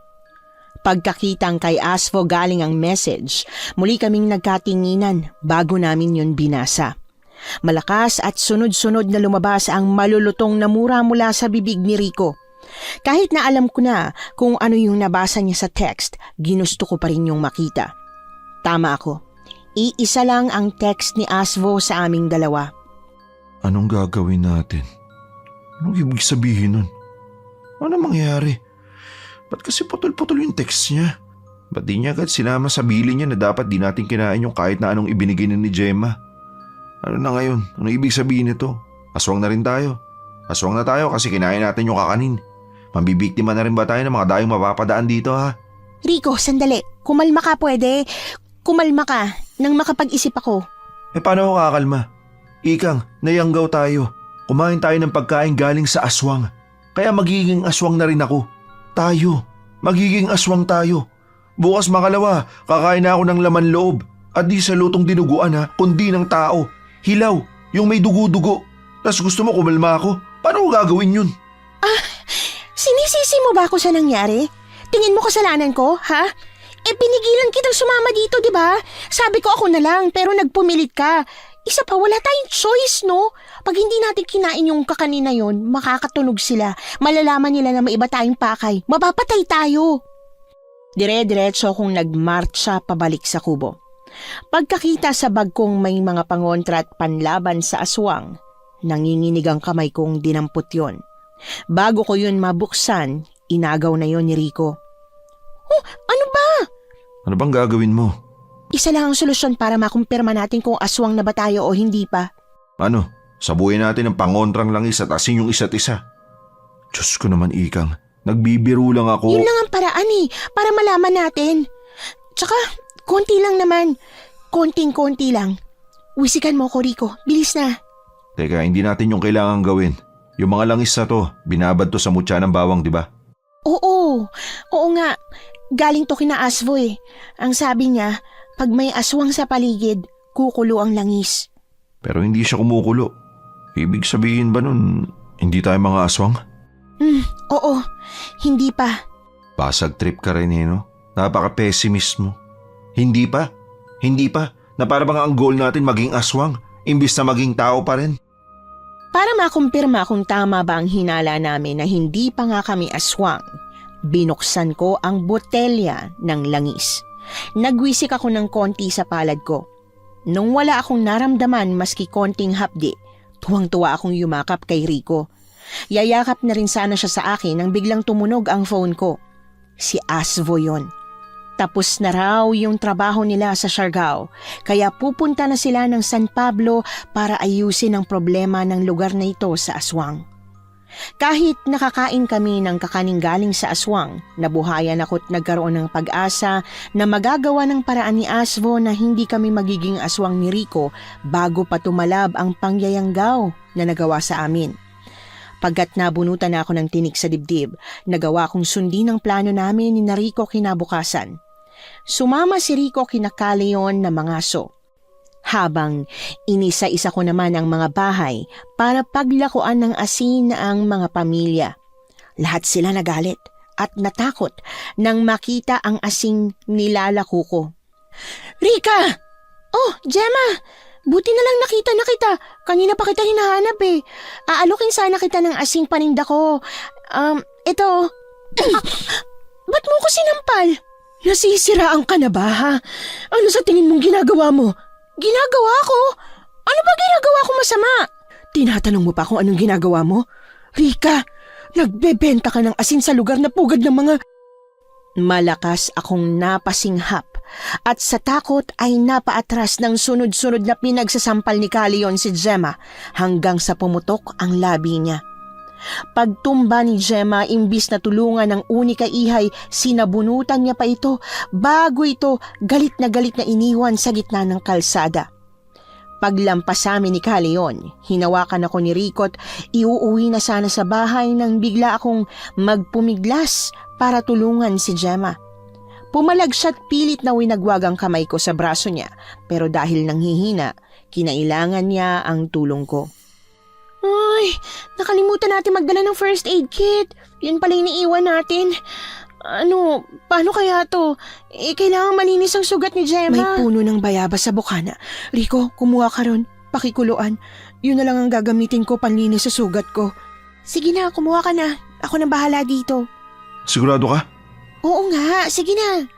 Pagkakitang kay Asvo galing ang message, muli kaming nagkatinginan bago namin yon binasa. Malakas at sunod-sunod na lumabas ang malulutong na mura mula sa bibig ni Rico. Kahit na alam ko na kung ano yung nabasa niya sa text, ginusto ko pa rin yung makita. Tama ako. Iisa lang ang text ni Asvo sa aming dalawa. Anong gagawin natin? Anong ibig sabihin nun? Ano mangyayari? Ba't kasi putol-putol yung text niya? Ba't di niya agad sinama sa bili niya na dapat di natin kinain yung kahit na anong ibinigay ni Gemma? Ano na ngayon? Anong ibig sabihin nito? Aswang na rin tayo. Aswang na tayo kasi kinain natin yung kakanin. Mambibiktima na rin ba tayo ng mga dayong mapapadaan dito ha? Rico, sandali. Kumalma ka pwede. Kumalma ka nang makapag-isip ako. Paano ako kakalma? Ikang, nayanggaw tayo. Kumain tayo ng pagkain galing sa aswang. Kaya magiging aswang na rin ako. Tayo. Magiging aswang tayo. Bukas makalawa, kakain na ako ng laman loob. At di sa lutong dinuguan ha, kundi ng tao. Hilaw, yung may dugo-dugo. Tas gusto mo kumalma ako. Paano ko gagawin yun? Sinisisi mo ba ako sa nangyari? Tingin mo kasalanan ko, ha? Pinigilan kitang sumama dito, di ba? Sabi ko ako na lang, pero nagpumilit ka. Isa pa, wala tayong choice, no? Pag hindi natin kinain yung kakanina yon, makakatunog sila. Malalaman nila na may iba tayong pakay. Mapapatay tayo. Dire-diretso akong nagmarcha pabalik sa kubo. Pagkakita sa bag kong may mga pangontra at panlaban sa aswang, nanginginig ang kamay kong dinampot yon. Bago ko yun mabuksan, inagaw na yon ni Rico. Oh, ano ba? Ano bang gagawin mo? Isa lang ang solusyon para makumpirma natin kung aswang na ba tayo o hindi pa. Ano? Sabuhin natin ang pangontrang langis at asin yung isa't isa. Diyos ko naman, Ikang. Nagbibiro lang ako. Yun lang ang paraan para malaman natin. Tsaka, konti lang naman. Konting-konti lang. Wisikan mo ko, Rico. Bilis na. Teka, hindi natin yung kailangan gawin. Yung mga langis na to, binabad to sa mutya ng bawang, di ba? Oo nga. Galing to kina Asvo eh. Ang sabi niya, pag may aswang sa paligid, kukulo ang langis. Pero hindi siya kumukulo. Ibig sabihin ba nun, hindi tayo mga aswang? Oo. Hindi pa. Basag trip ka rin no? Napaka-pessimist mo. Hindi pa. Na para bang ang goal natin maging aswang, imbis na maging tao pa rin. Para makumpirma kung tama ba ang hinala namin na hindi pa nga kami aswang, binuksan ko ang botelya ng langis. Nagwisik ako ng konti sa palad ko. Nung wala akong naramdaman maski konting hapdi, tuwang-tuwa akong yumakap kay Rico. Yayakap na rin sana siya sa akin nang biglang tumunog ang phone ko. Si Asvo yon. Tapos na raw yung trabaho nila sa Siargao, kaya pupunta na sila ng San Pablo para ayusin ang problema ng lugar na ito sa aswang. Kahit nakakain kami ng kakaning galing sa aswang, nabuhayan ako't nagkaroon ng pag-asa na magagawa ng paraan ni Asvo na hindi kami magiging aswang ni Rico bago pa tumalab ang pangyayanggaw na nagawa sa amin. Pagkat nabunutan na ako ng tinik sa dibdib, nagawa kong sundin ang plano namin ni Rico kinabukasan. Sumama si Rico kina Caleon na mangaso. Habang inisa-isa ko naman ang mga bahay para paglakuan ng asin ang mga pamilya. Lahat sila nagalit at natakot nang makita ang asing nilalako ko. Rika! Oh, Gemma! Buti na lang nakita na kita. Kanina pa kita hinahanap eh. Aalukin sana kita ng asing paninda ko. Ito. Ba't mo ko sinampal? Nasisiraan ka na ba ha? Ano sa tingin mong ginagawa mo? Ginagawa ko? Ano ba ginagawa ko masama? Tinatanong mo pa kung anong ginagawa mo? Rika, nagbebenta ka ng asin sa lugar na pugad ng mga... Malakas akong napasinghap at sa takot ay napaatras ng sunod-sunod na pinagsasampal ni Caleon si Gemma hanggang sa pumutok ang labi niya. Pagtumba ni Gemma, imbis na tulungan ng unika ihay, sinabunutan niya pa ito bago ito galit na iniwan sa gitna ng kalsada. Paglampas sa amin ni Caleon, hinawakan ako ni Rico't iuuwi na sana sa bahay nang bigla akong magpumiglas para tulungan si Gemma. Pumalag siya't pilit na winagwag ang kamay ko sa braso niya, pero dahil nanghihina, kinailangan niya ang tulong ko. Ay, nakalimutan natin magdala ng first aid kit. Yun pala iniiwan natin. Paano kaya to? Kailangan malinis ang sugat ni Gemma. May puno ng bayabas sa bukana. Rico, kumuha ka ron. Pakikuluan. Yun na lang ang gagamitin ko panlinis sa sugat ko. Sige na, kumuha ka na. Ako na bahala dito. Sigurado ka? Oo nga, sige na.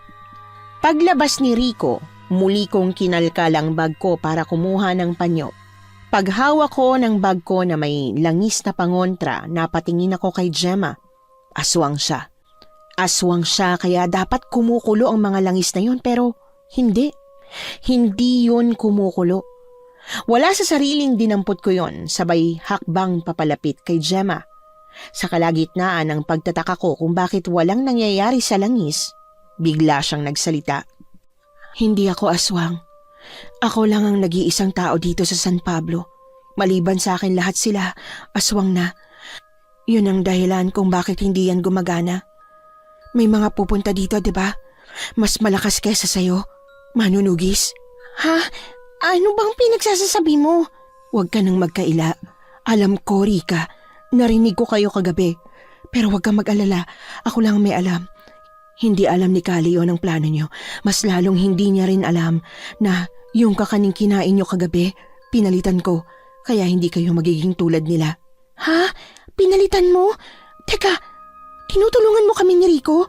Paglabas ni Rico, muli kong kinalkal ang bag ko para kumuha ng panyo. Paghawak ko ng bag ko na may langis na pangontra, napatingin ako kay Gemma. Aswang siya. Aswang siya kaya dapat kumukulo ang mga langis na yun pero hindi. Hindi yun kumukulo. Wala sa sariling dinampot ko yon, sabay hakbang papalapit kay Gemma. Sa kalagitnaan ng pagtataka ko kung bakit walang nangyayari sa langis, bigla siyang nagsalita. Hindi ako aswang. Ako lang ang nag-iisang tao dito sa San Pablo. Maliban sa akin lahat sila, aswang na. Yun ang dahilan kung bakit hindi yan gumagana. May mga pupunta dito, di ba? Mas malakas kesa sa'yo. Manunugis. Ha? Ano bang pinagsasasabi mo? Huwag ka nang magkaila. Alam ko, Rika. Narinig ko kayo kagabi. Pero huwag kang mag-alala. Ako lang may alam. Hindi alam ni Kali yon ang plano niyo. Mas lalong hindi niya rin alam na yung kakaning kinain niyo kagabi, pinalitan ko. Kaya hindi kayo magiging tulad nila. Ha? Pinalitan mo? Teka, tinutulungan mo kami ni Rico?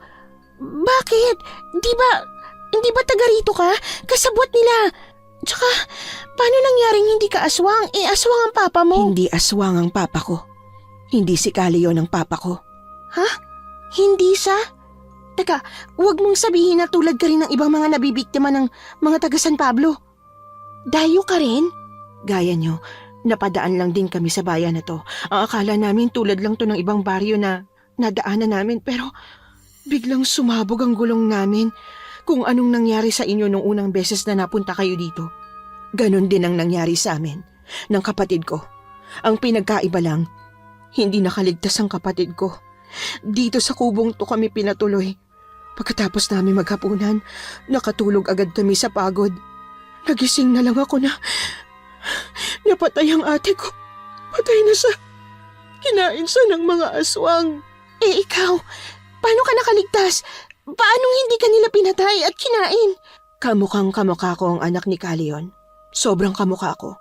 Bakit? Hindi ba taga rito ka? Kasabwat nila. Tsaka, paano nangyaring hindi ka aswang? Aswang ang papa mo. Hindi aswang ang papa ko. Hindi si Kali yon ang papa ko. Ha? Hindi siya? Teka, huwag mong sabihin na tulad ka rin ng ibang mga nabibiktima ng mga taga San Pablo. Dayo ka rin? Gaya nyo, napadaan lang din kami sa bayan na to. Ang akala namin tulad lang to ng ibang baryo na nadaanan namin, pero biglang sumabog ang gulong namin. Kung anong nangyari sa inyo nung unang beses na napunta kayo dito, ganon din ang nangyari sa amin, ng kapatid ko. Ang pinagkaiba lang, hindi nakaligtas ang kapatid ko. Dito sa kubong to kami pinatuloy. Pagkatapos namin maghapunan, nakatulog agad kami sa pagod. Nagising na lang ako na napatay ang ate ko. Patay na siya. Kinain siya ng mga aswang. Ikaw, paano ka nakaligtas? Paano hindi ka nila pinatay at kinain? Kamukhang kamukha ko ang anak ni Kalion. Sobrang kamukha ko.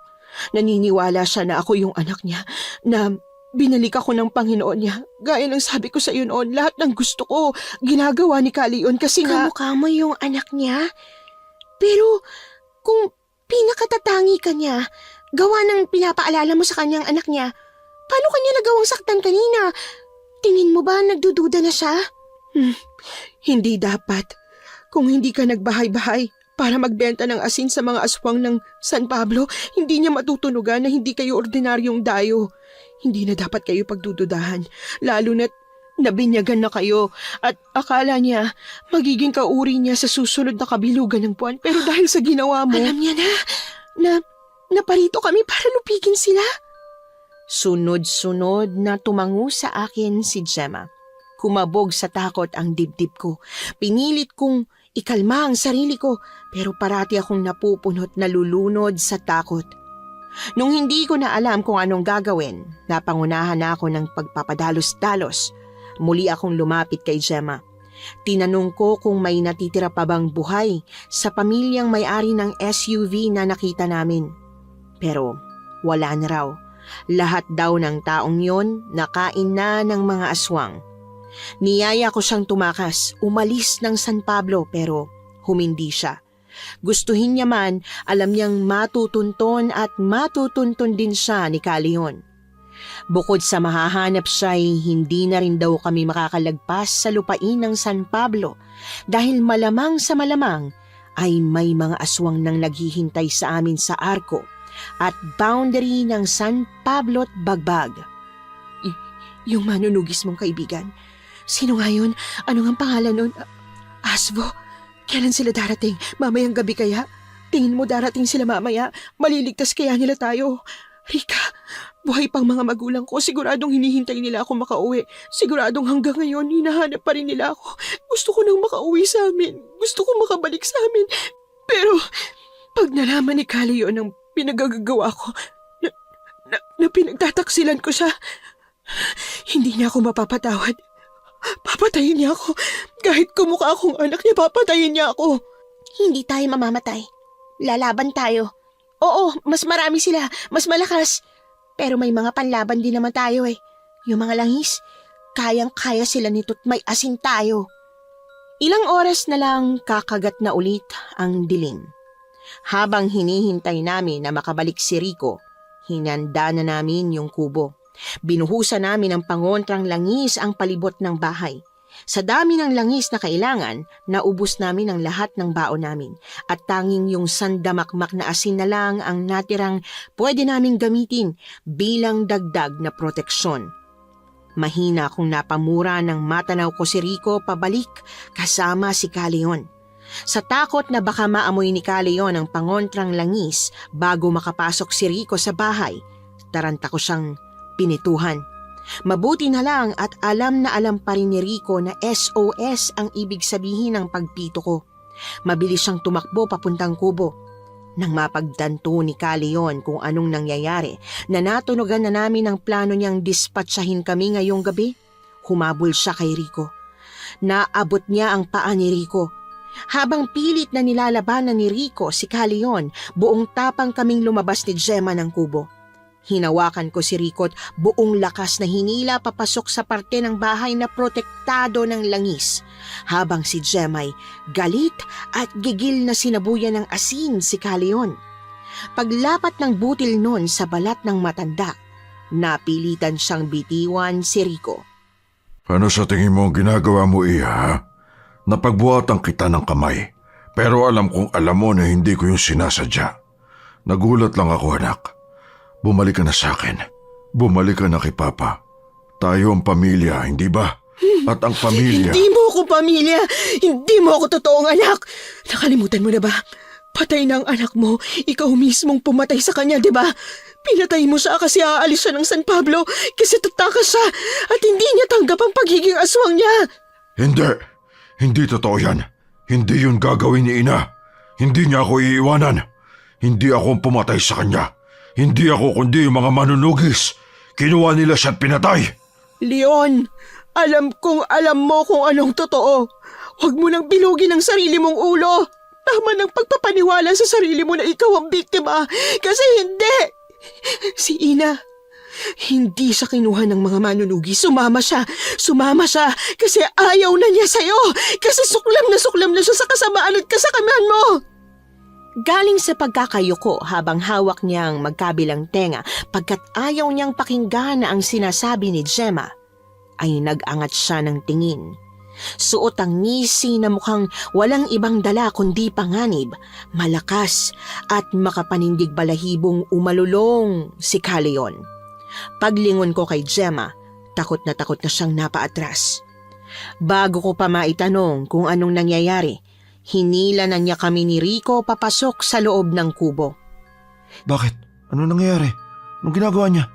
Naniniwala siya na ako yung anak niya, na binalik ako ng Panginoon niya. Gaya ng sabi ko sa iyo noon, lahat ng gusto ko, ginagawa ni Kalion kasi nga... Kamukha mo yung anak niya? Pero kung pinakatatangi ka niya, gawa ng pinapaalala mo sa kanyang anak niya, paano kanya nagawang saktan kanina? Tingin mo ba nagdududa na siya? Hindi dapat. Kung hindi ka nagbahay-bahay para magbenta ng asin sa mga aswang ng San Pablo, hindi niya matutunugan na hindi kayo ordinaryong dayo. Hindi na dapat kayo pagdududahan, lalo na't nabinyagan na kayo at akala niya magiging kauri niya sa susunod na kabilugan ng buwan. Pero dahil sa ginawa mo... Alam niya na naparito kami para lupigin sila. Sunod-sunod na tumango sa akin si Gemma. Kumabog sa takot ang dibdib ko. Pinilit kong ikalma ang sarili ko, pero parati akong napupunot na lulunod sa takot. Nung hindi ko na alam kung anong gagawin, napangunahan na ako ng pagpapadalos-dalos. Muli akong lumapit kay Gemma. Tinanong ko kung may natitira pa bang buhay sa pamilyang may-ari ng SUV na nakita namin. Pero wala na raw. Lahat daw ng taong yon nakain na ng mga aswang. Niyaya ko siyang tumakas, umalis ng San Pablo pero humindi siya. Gustuhin niya man, alam niyang matutunton at matutunton din siya ni Kalion. Bukod sa mahahanap siya ay hindi na rin daw kami makakalagpas sa lupain ng San Pablo dahil malamang sa malamang ay may mga aswang nang naghihintay sa amin sa arko at boundary ng San Pablo at Bagbag. Yung manunugis mong kaibigan, sino nga yun? Ano nga pangalan nun? Asbo? Kailan sila darating? Mamayang gabi kaya? Tingin mo darating sila mamaya? Maliligtas kaya nila tayo? Rika, buhay pang mga magulang ko. Siguradong hinihintay nila ako makauwi. Siguradong hanggang ngayon, hinahanap pa rin nila ako. Gusto ko nang makauwi sa amin. Gusto ko makabalik sa amin. Pero, pag nalaman ni Kali yun ang pinagagagawa ko, na pinagtataksilan ko siya, hindi niya ako mapapatawad. Papatayin niya ako. Kahit kumukha akong anak niya, papatayin niya ako. Hindi tayo mamamatay. Lalaban tayo. Oo, mas marami sila, mas malakas. Pero may mga panlaban din naman tayo eh. Yung mga langis, kayang-kaya sila nito't may asin tayo. Ilang oras na lang kakagat na ulit ang dilim. Habang hinihintay namin na makabalik si Rico, hinanda na namin yung kubo. Binuhusan namin ng pangontrang langis ang palibot ng bahay. Sa dami ng langis na kailangan, naubos namin ang lahat ng baon namin at tanging yung sandamakmak na asin na lang ang natirang pwede naming gamitin bilang dagdag na proteksyon. Mahina akong napamura nang matanaw ko si Rico pabalik kasama si Kalion. Sa takot na baka maamoy ni Kalion ang pangontrang langis bago makapasok si Rico sa bahay, taranta ko siyang pinituhan. Mabuti na lang at alam na alam pa rin ni Rico na SOS ang ibig sabihin ng pagpito ko. Mabilis siyang tumakbo papuntang kubo. Nang mapagtanto ni Caleon kung anong nangyayari na natunugan na namin ang plano niyang dispatsahin kami ngayong gabi, humabol siya kay Rico. Naabot niya ang paa ni Rico. Habang pilit na nilalabanan ni Rico si Caleon, buong tapang kaming lumabas ni Gemma ng kubo. Hinawakan ko si Rico at buong lakas na hinila papasok sa parte ng bahay na protektado ng langis, habang si Gemma ay galit at gigil na sinabuyan ng asin si Caleon. Paglapat ng butil nun sa balat ng matanda, napilitan siyang bitiwan si Rico. Ano sa tingin mo ang ginagawa mo, Iya, ha? Napagbuhatan kita ng kamay, pero alam kong alam mo na hindi ko yung sinasadya. Nagulat lang ako, anak. Bumalik ka na sa akin. Bumalik ka na kay Papa. Tayo ang pamilya, hindi ba? At ang pamilya... Hindi mo ako pamilya! Hindi mo ako totoong anak! Nakalimutan mo na ba? Patay na ang anak mo. Ikaw mismong pumatay sa kanya, di ba? Pinatay mo siya kasi aalis siya ng San Pablo kasi tatakas siya at hindi niya tanggap ang pagiging aswang niya. Hindi. Hindi totoo yan. Hindi yun gagawin ni Ina. Hindi niya ako iiwanan. Hindi ako ang pumatay sa kanya. Hindi ako kundi yung mga manunugis. Kinuha nila siya at pinatay. Leon, alam kong alam mo kung anong totoo. Huwag mo nang bilugin ang sarili mong ulo. Tama ng pagpapaniwala sa sarili mo na ikaw ang biktima. Kasi hindi. Si Ina, hindi siya kinuha ng mga manunugi. Sumama siya kasi ayaw na niya sa'yo. Kasi suklam na siya sa kasamaan at kasakaman mo. Galing sa pagkakayuko habang hawak niyang magkabilang tenga pagkat ayaw niyang pakinggan na ang sinasabi ni Gemma, ay nag-angat siya ng tingin. Suot ang ngisi na mukhang walang ibang dala kundi panganib, malakas at makapanindig balahibong umalulong si Caleon. Paglingon ko kay Gemma, takot na siyang napaatras. Bago ko pa maitanong kung anong nangyayari, hinila na niya kami ni Rico papasok sa loob ng kubo. Bakit? Ano nangyayari? Anong ginagawa niya?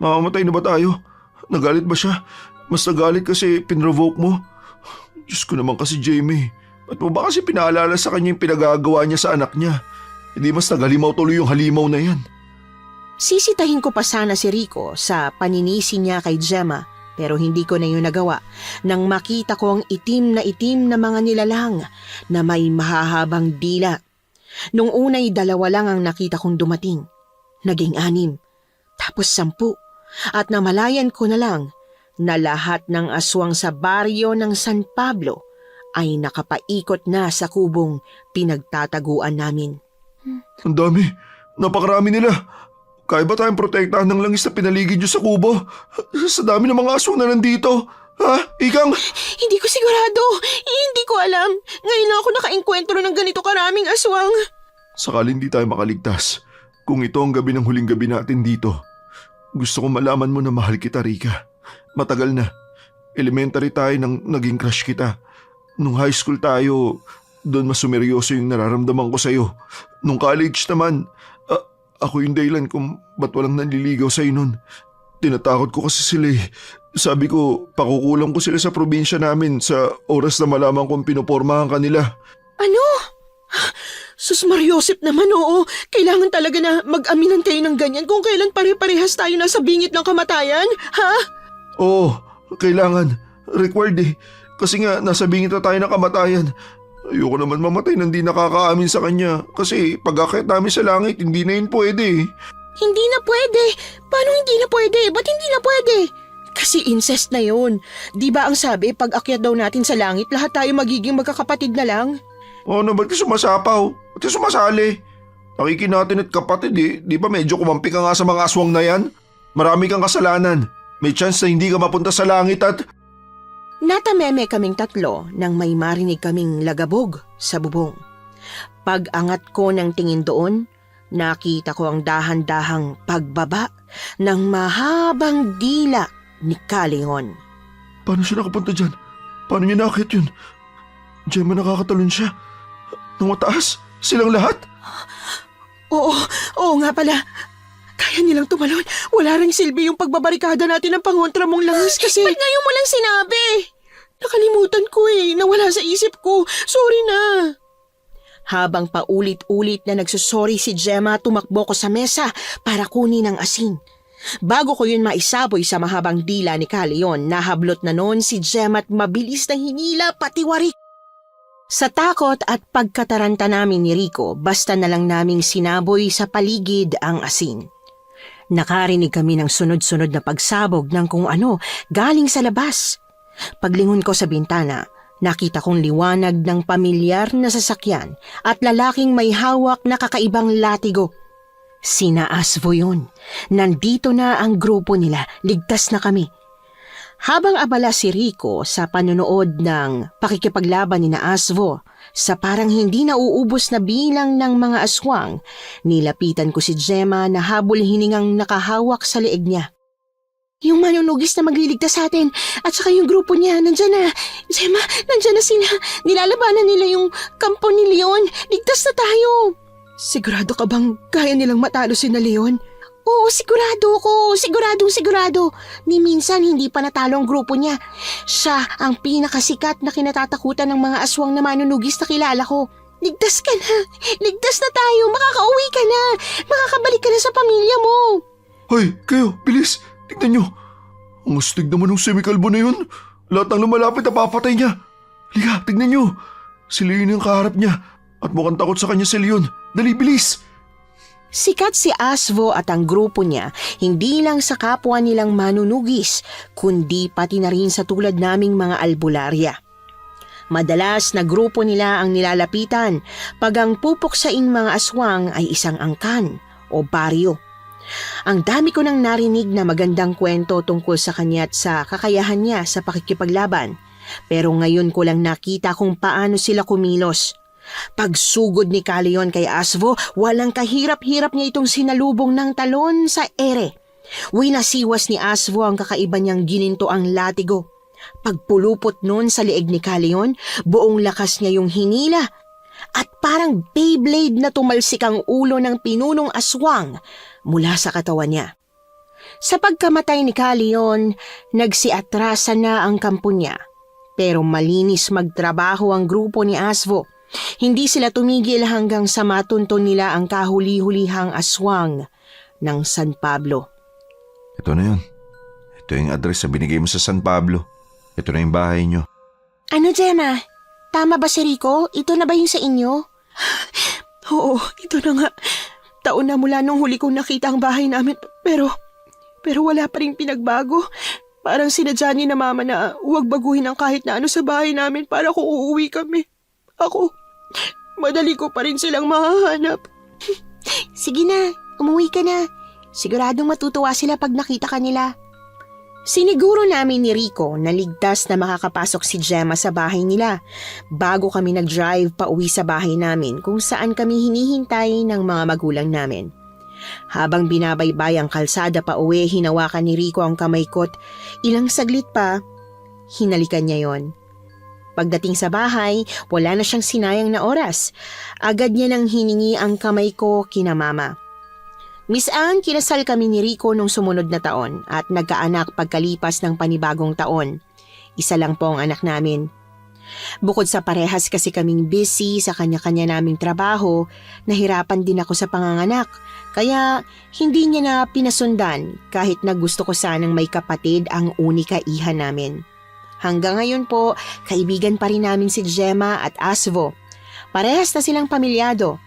Mamamatay na ba tayo? Nagalit ba siya? Mas nagalit kasi pinrovoke mo? Diyos ko naman kasi, Jamie. Ba't mo ba kasi pinaalala sa kanya yung pinagagawa niya sa anak niya? Hindi mas nagalimaw tuloy yung halimaw na yan. Sisitahin ko pa sana si Rico sa paninisi niya kay Gemma, pero hindi ko na yun nagawa nang makita ko ang itim na mga nilalang na may mahahabang dila. Nung una'y 2 lang ang nakita kong dumating. Naging 6, tapos 10, at namalayan ko na lang na lahat ng aswang sa baryo ng San Pablo ay nakapaikot na sa kubong pinagtataguan namin. Ang dami. Napakarami nila. Kaya ba tayong protektahan ng langis na pinaligid niyo sa kubo? Sa dami ng mga aswang na nandito. Ha? Ikang... Hindi ko sigurado. Hindi ko alam. Ngayon lang ako nakaengkwentro ng ganito karaming aswang. Sakali hindi tayo makaligtas. Kung ito ang gabi ng huling gabi natin dito. Gusto kong malaman mo na mahal kita, Rika. Matagal na. Elementary tayo nang naging crush kita. Nung high school tayo, doon mas sumeryoso yung nararamdaman ko sa'yo. Nung college naman, ako yung dahilan kung ba't walang nanliligaw sa'yo nun. Tinatakot ko kasi sila eh. Sabi ko, pakukulang ko sila sa probinsya namin sa oras na malaman kong pinupormahan kanila. Ano? Sus Mariosep naman, oo. Kailangan talaga na mag-aminan tayo ng ganyan kung kailan pare-parehas tayo nasa bingit ng kamatayan, ha? Oo, kailangan. Required eh. Kasi nga, nasa bingit na tayo ng kamatayan. Ayoko naman mamatay nang di nakakaamin sa kanya. Kasi pag-akit namin sa langit, hindi na yun pwede eh. Hindi na pwede. Paano hindi na pwede? Ba't hindi na pwede? Kasi incest na yun. Di ba ang sabi, pag akyat daw natin sa langit, lahat tayo magiging magkakapatid na lang? Ano, ba't ka sumasapaw? Ba't ka sumasali? Nakikinatin at kapatid eh. Di ba medyo kumampi ka nga sa mga aswang na yan? Marami kang kasalanan. May chance na hindi ka mapunta sa langit at... Natameme kaming 3 nang may marinig kaming lagabog sa bubong. Pag-angat ko ng tingin doon, nakita ko ang dahan-dahang pagbaba ng mahabang dila ni Caleon. Paano siya nakapunta dyan? Paano niya nakakit yun? Gemma, nakakatalon siya. Nang mataas? Silang lahat? Oo nga pala. Kaya nilang tumalon. Wala ring silbi yung pagbabarikada natin ng pangontra mong langis kasi... Ba't ngayon mo lang sinabi? Nakalimutan ko eh. Nawala sa isip ko. Sorry na. Habang paulit-ulit na nagsusori si Gemma, tumakbo ko sa mesa para kunin ang asin. Bago ko yun maisaboy sa mahabang dila ni Caleon, nahablot na noon si Gemma at mabilis na hinila pati warik. Sa takot at pagkataranta namin ni Rico, basta na lang naming sinaboy sa paligid ang asin. Nakarinig kami ng sunod-sunod na pagsabog ng kung ano galing sa labas. Paglingon ko sa bintana, nakita kong liwanag ng pamilyar na sasakyan at lalaking may hawak na kakaibang latigo. Sina Asvo yun. Nandito na ang grupo nila, ligtas na kami. Habang abala si Rico sa panonood ng pakikipaglaban ni na Asvo sa parang hindi nauubos na bilang ng mga aswang, nilapitan ko si Gemma na habol hiningang nakahawak sa leeg niya. Yung manunugis na magliligtas sa atin at saka yung grupo niya, nandyan na. Gemma, nandyan na sila. Nilalabanan nila yung kampo ni Leon. Ligtas na tayo. Sigurado ka bang kaya nilang matalo si na Leon? Oo, sigurado ko. Sigurado. Ni minsan hindi pa natalo ang grupo niya. Siya ang pinakasikat na kinatatakutan ng mga aswang na manunugis na kilala ko. Ligtas ka na. Ligtas na tayo. Makakauwi ka na. Makakabalik ka na sa pamilya mo. Hoy, kayo, bilis! Tignan nyo! Ang astig naman ng semikalbo na yun. Lahat ng lumalapit na papatay niya. Liga, tignan nyo! Si Leon yung kaharap niya at mukhang takot sa kanya si Leon. Dali, bilis! Sikat si Asvo at ang grupo niya hindi lang sa kapwa nilang manunugis, kundi pati na rin sa tulad naming mga albularya. Madalas na grupo nila ang nilalapitan pag ang pupuksaing mga aswang ay isang angkan o baryo. Ang dami ko nang narinig na magandang kwento tungkol sa kanya at sa kakayahan niya sa pakikipaglaban, pero ngayon ko lang nakita kung paano sila kumilos. Pagsugod ni Caleon kay Asvo, walang kahirap-hirap niya itong sinalubong ng talon sa ere. Winasiwas ni Asvo ang kakaiba niyang gininto ang latigo. Pagpulupot nun sa leeg ni Caleon, buong lakas niya yung hinila at parang Beyblade na tumalsik ang ulo ng pinunong aswang mula sa katawan niya. Sa pagkamatay ni Caleon, nagsiatrasan na ang kampo niya. Pero malinis magtrabaho ang grupo ni Asvo. Hindi sila tumigil hanggang sa matunton nila ang kahuli-hulihang aswang ng San Pablo. Ito na yun. Ito yung address na binigay mo sa San Pablo. Ito na yung bahay nyo. Ano, Gemma? Tama ba si Rico? Ito na ba yung sa inyo? Oo, ito na nga. Taon na mula nung huli kong nakita ang bahay namin, pero wala pa rin pinagbago. Parang sinadya ni na mama na huwag baguhin ang kahit na ano sa bahay namin para kung uuwi kami. Ako, madali ko pa rin silang mahahanap. Sige na, umuwi ka na. Siguradong matutuwa sila pag nakita ka nila. Siniguro namin ni Rico na ligtas na makakapasok si Gemma sa bahay nila bago kami nag-drive pa uwi sa bahay namin kung saan kami hinihintay ng mga magulang namin. Habang binabaybay ang kalsada pa uwi, hinawakan ni Rico ang kamay ko't ilang saglit pa, hinalikan niya yon. Pagdating sa bahay, wala na siyang sinayang na oras. Agad niya nang hiningi ang kamay ko kina mama. Miss Ann, kinasal kami ni Rico nung sumunod na taon at nagkaanak pagkalipas ng panibagong taon. Isa lang po ang anak namin. Bukod sa parehas kasi kaming busy sa kanya-kanya naming trabaho, nahirapan din ako sa panganganak. Kaya hindi niya na pinasundan kahit na gusto ko sanang may kapatid ang unika iha namin. Hanggang ngayon po, kaibigan pa rin namin si Gemma at Asvo. Parehas na silang pamilyado.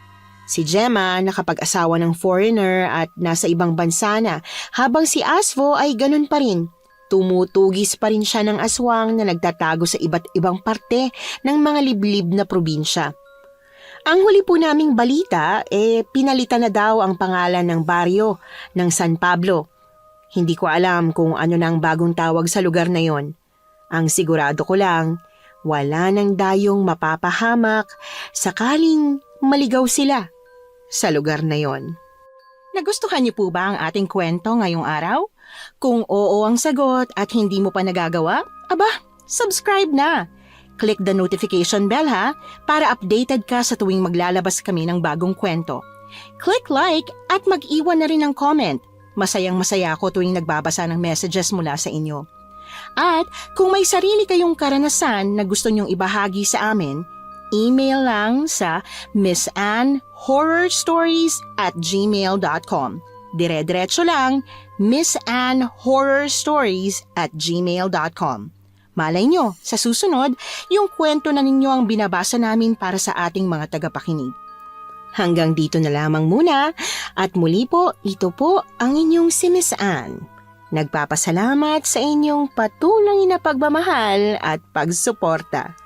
Si Gemma nakapag-asawa ng foreigner at nasa ibang bansa na, habang si Asvo ay ganun pa rin. Tumutugis pa rin siya ng aswang na nagtatago sa iba't ibang parte ng mga liblib na probinsya. Ang huli po naming balita, pinalitan na daw ang pangalan ng baryo ng San Pablo. Hindi ko alam kung ano na ang bagong tawag sa lugar na yon. Ang sigurado ko lang, wala nang dayong mapapahamak sakaling maligaw sila sa lugar na yon. Nagustuhan niyo po ba ang ating kwento ngayong araw? Kung oo ang sagot at hindi mo pa nagagawa, aba, subscribe na! Click the notification bell ha, para updated ka sa tuwing maglalabas kami ng bagong kwento. Click like at mag-iwan na rin ng comment. Masayang-masaya ako tuwing nagbabasa ng messages mula sa inyo. At kung may sarili kayong karanasan na gusto nyong ibahagi sa amin, email lang sa missanhorrorstories@gmail.com. Dire-diretso lang, missanhorrorstories@gmail.com. Malay nyo, sa susunod, yung kwento na ninyo ang binabasa namin para sa ating mga tagapakinig. Hanggang dito na lamang muna at muli po, ito po ang inyong si Miss Anne. Nagpapasalamat sa inyong patuloy na pagmamahal at pagsuporta.